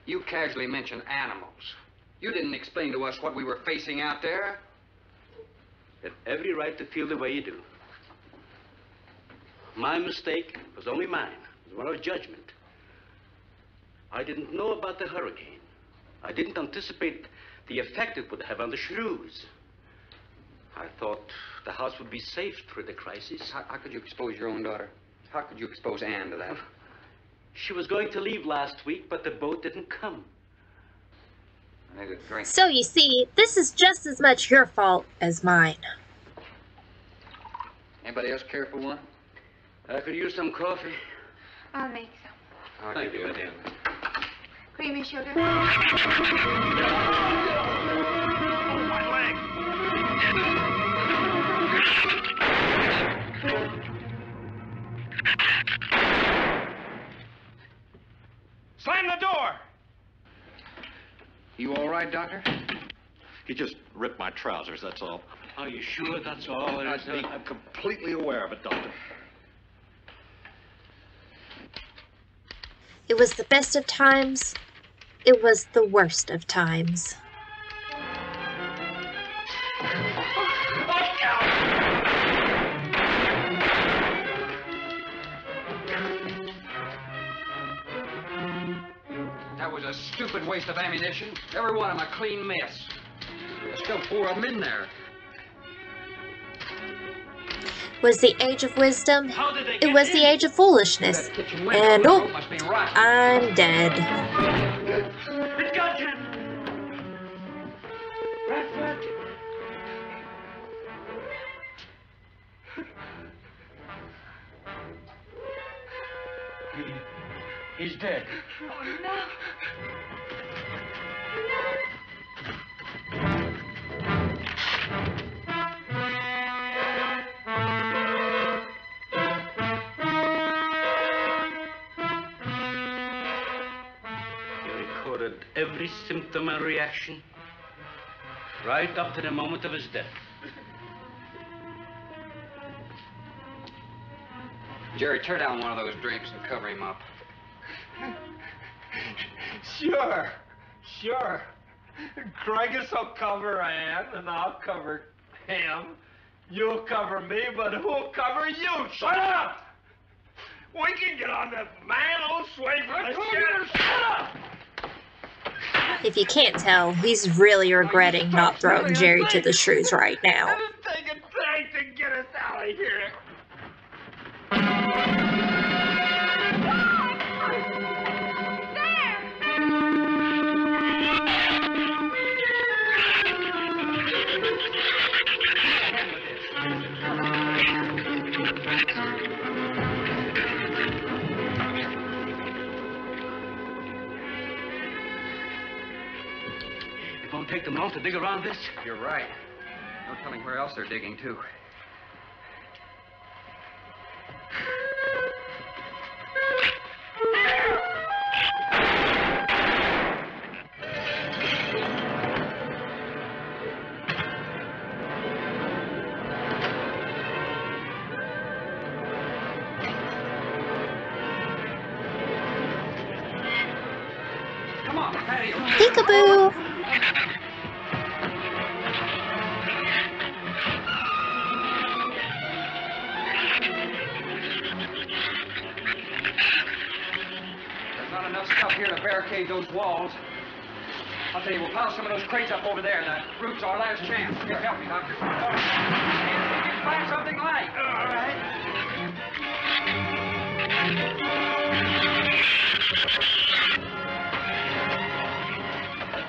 Speaker 5: you casually mentioned animals. You didn't explain to us what we were facing out there.
Speaker 6: You have every right to feel the way you do. My mistake was only mine. It was one of judgment. I didn't know about the hurricane. I didn't anticipate the effect it would have on the shrews. I thought the house would be safe through the crisis.
Speaker 5: How could you expose your own daughter? How could you expose Anne to that?
Speaker 6: She was going to leave last week, but the boat didn't come.
Speaker 5: I need a drink.
Speaker 10: So you see, this is just as much your fault as mine.
Speaker 5: Anybody else care for one?
Speaker 6: I could use some coffee.
Speaker 7: I'll make some.
Speaker 6: Thank you, madam.
Speaker 7: Creamy sugar.
Speaker 9: My leg! Slam the door!
Speaker 5: You all right, Doctor?
Speaker 2: He just ripped my trousers, that's all.
Speaker 6: Are you sure that's all?
Speaker 2: I'm completely aware of it, Doctor.
Speaker 10: It was the best of times. It was the worst of times.
Speaker 5: That was a stupid waste of ammunition. Every one of them a clean mess. There's still 4 of them in there.
Speaker 10: Was the age of wisdom? It was the age of foolishness. And oh, I'm dead.
Speaker 9: It's got you! Bradford! He's dead.
Speaker 7: Oh, no.
Speaker 6: every symptom and reaction, right up to the moment of his death.
Speaker 5: Jerry, tear down one of those drapes and cover him up.
Speaker 8: Sure. Craigus will cover Ann, and I'll cover him. You'll cover me, but who'll cover you? Shut up! We can get on that man-old sway for the shit. Shut up!
Speaker 10: If you can't tell, he's really regretting not throwing Jerry to the shrews right now.
Speaker 8: It'll take a tank to get us out of here.
Speaker 6: It won't take them long to dig around this.
Speaker 5: You're right. No telling where else they're digging, too.
Speaker 6: Come on, patio.
Speaker 10: Peekaboo!
Speaker 5: There's not enough stuff here to barricade those walls. I'll tell you, we'll pile some of those crates up over there. The roof's our last chance. Here, help me, Doctor. See if we can find something light. All right.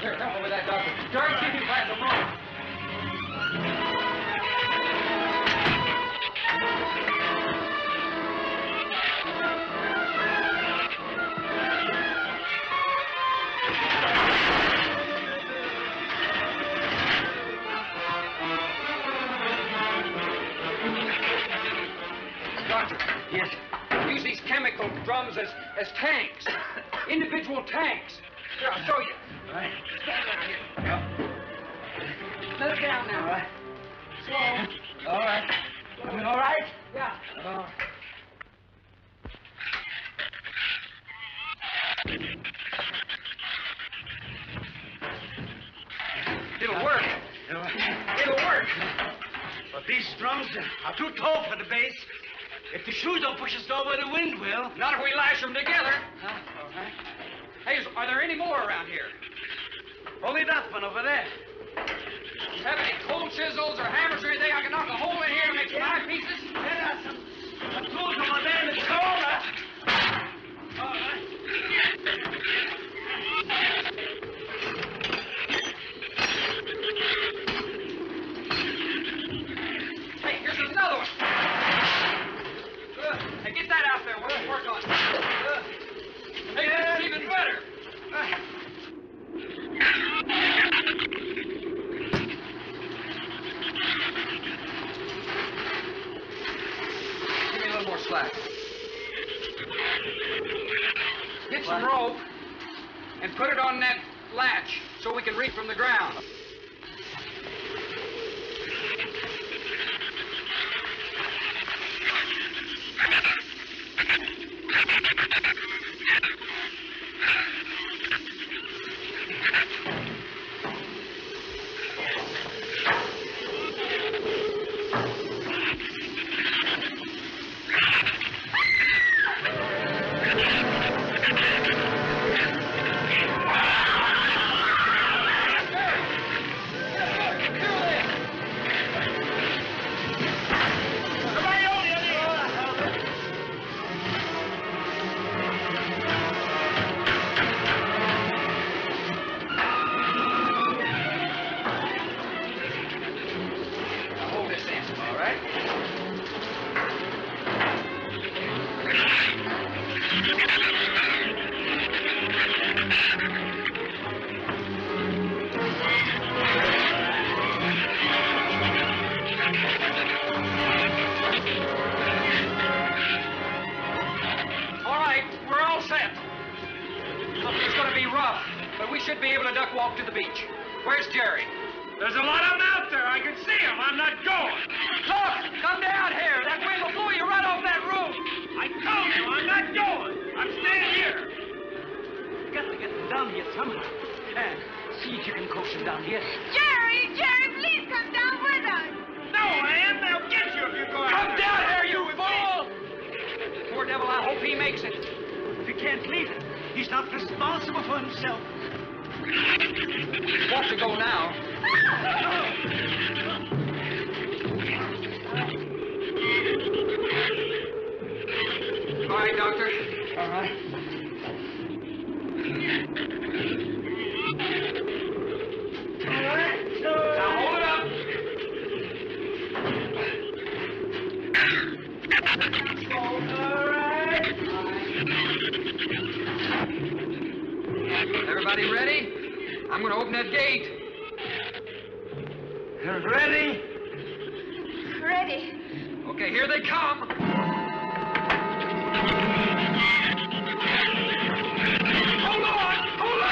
Speaker 5: Here, help me with that, Doctor. Jerry, keep me by the rope. Doctor.
Speaker 6: Yes.
Speaker 5: Use these chemical drums as tanks. Individual tanks. Here, I'll show you.
Speaker 6: All right.
Speaker 5: Stand down here.
Speaker 6: Yep.
Speaker 5: Let it down now.
Speaker 6: All right.
Speaker 5: Slow.
Speaker 6: All right. I mean, all right?
Speaker 5: Yeah.
Speaker 6: It'll work. It'll work. But these drums are too tall for the base. If the shoes don't push us over, the wind will.
Speaker 5: Not if we lash them together.
Speaker 6: Huh? All right.
Speaker 5: Hey, are there any more around here?
Speaker 6: Only that one over there.
Speaker 5: Have any cold chisels or hammers or anything I can knock a hole in here to make some eyepieces?
Speaker 6: There are some tools over there in the corner. All right.
Speaker 5: Hey, here's another one. Hey, get that out there. We'll work on it. Hey, that's even better. Give me a little more slack. Get some rope and put it on that latch so we can reach from the ground. should be able to duck walk to the beach. Where's Jerry?
Speaker 8: There's a lot of them out there. I can see them. I'm not going.
Speaker 5: Look, come down here. That wind will blow you right off that roof.
Speaker 8: I told you I'm not going. I'm staying here.
Speaker 9: You got to get them down here somehow. And see if you can coax them down here.
Speaker 7: Jerry, please come down with us.
Speaker 8: No, Ann, they'll get you if you go out.
Speaker 5: Come down here, you fool! Poor devil, I hope he makes it.
Speaker 9: We can't leave him. He's not responsible for himself.
Speaker 5: He's got to go now. All right, Doctor.
Speaker 9: All right.
Speaker 5: Now hold it up. Everybody ready? I'm going to open that gate.
Speaker 9: Ready?
Speaker 7: Ready.
Speaker 5: Okay, here they come. Hold on! Hold on!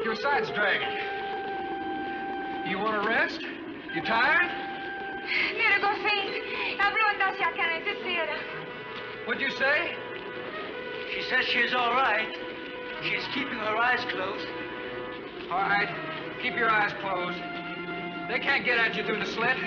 Speaker 5: Your side's dragging. You want to rest? You tired?
Speaker 7: Mira, Goffin, habló hacia acá en esta sierra.
Speaker 5: What'd you say?
Speaker 9: She says she's all right. She's keeping her eyes closed.
Speaker 5: All right. Keep your eyes closed. They can't get at you through the slit.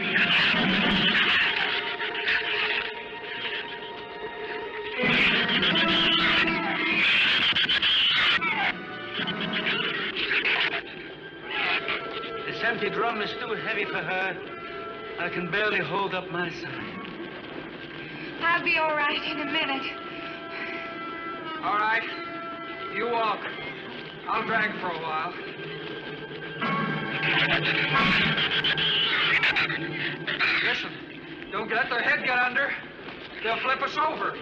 Speaker 9: This empty drum is too heavy for her. I can barely hold up my side.
Speaker 7: I'll be all right in a minute.
Speaker 5: All right. You walk. I'll drag for a while. Listen, don't let their head get under. They'll flip us over.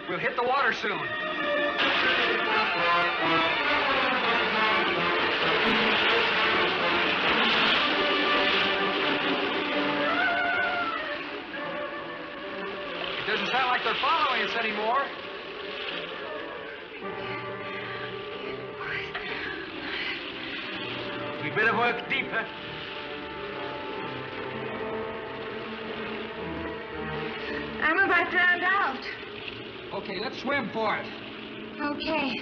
Speaker 5: We'll hit the water soon. It doesn't sound like they're following us anymore.
Speaker 9: better work deeper.
Speaker 7: I'm about drowned out.
Speaker 4: Okay, let's swim for it.
Speaker 7: Okay.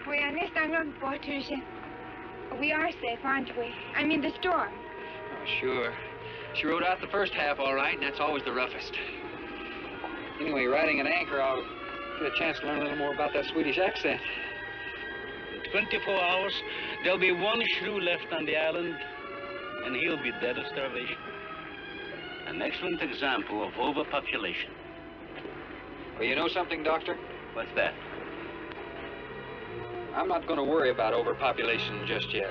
Speaker 7: We are next on Patricia. We are safe, aren't we? I mean the storm.
Speaker 5: Oh, sure. She rode out the first half all right, and that's always the roughest. Anyway, riding an anchor, I'll get a chance to learn a little more about that Swedish accent.
Speaker 6: In 24 hours, there'll be one shrew left on the island, and he'll be dead of starvation. An excellent example of overpopulation.
Speaker 5: Well, you know something, Doctor?
Speaker 6: What's that?
Speaker 5: I'm not going to worry about overpopulation just yet.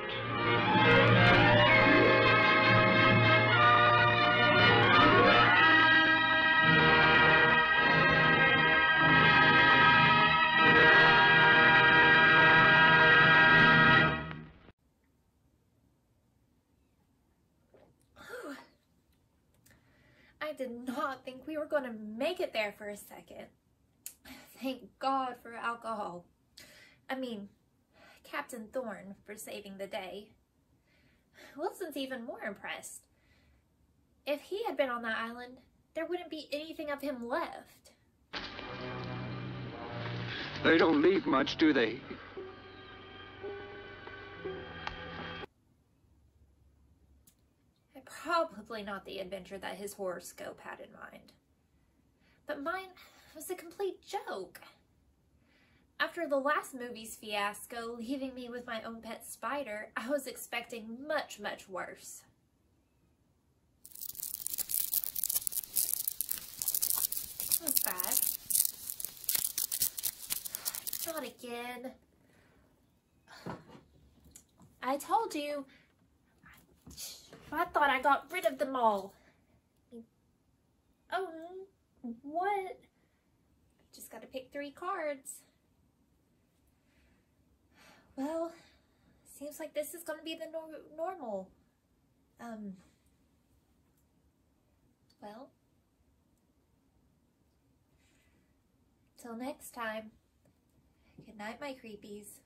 Speaker 1: I did not think we were going to make it there for a second. Thank God for alcohol. I mean, Captain Thorne for saving the day. Wilson's even more impressed. If he had been on that island, there wouldn't be anything of him left.
Speaker 5: They don't leave much, do they?
Speaker 1: Probably not the adventure that his horoscope had in mind. But mine was a complete joke. After the last movie's fiasco, leaving me with my own pet spider, I was expecting much, much worse. That's bad. Not again. I told you. I thought I got rid of them all. Oh, what? Just gotta pick 3 cards. Well, seems like this is gonna be the normal. Well, till next time. Good night, my creepies.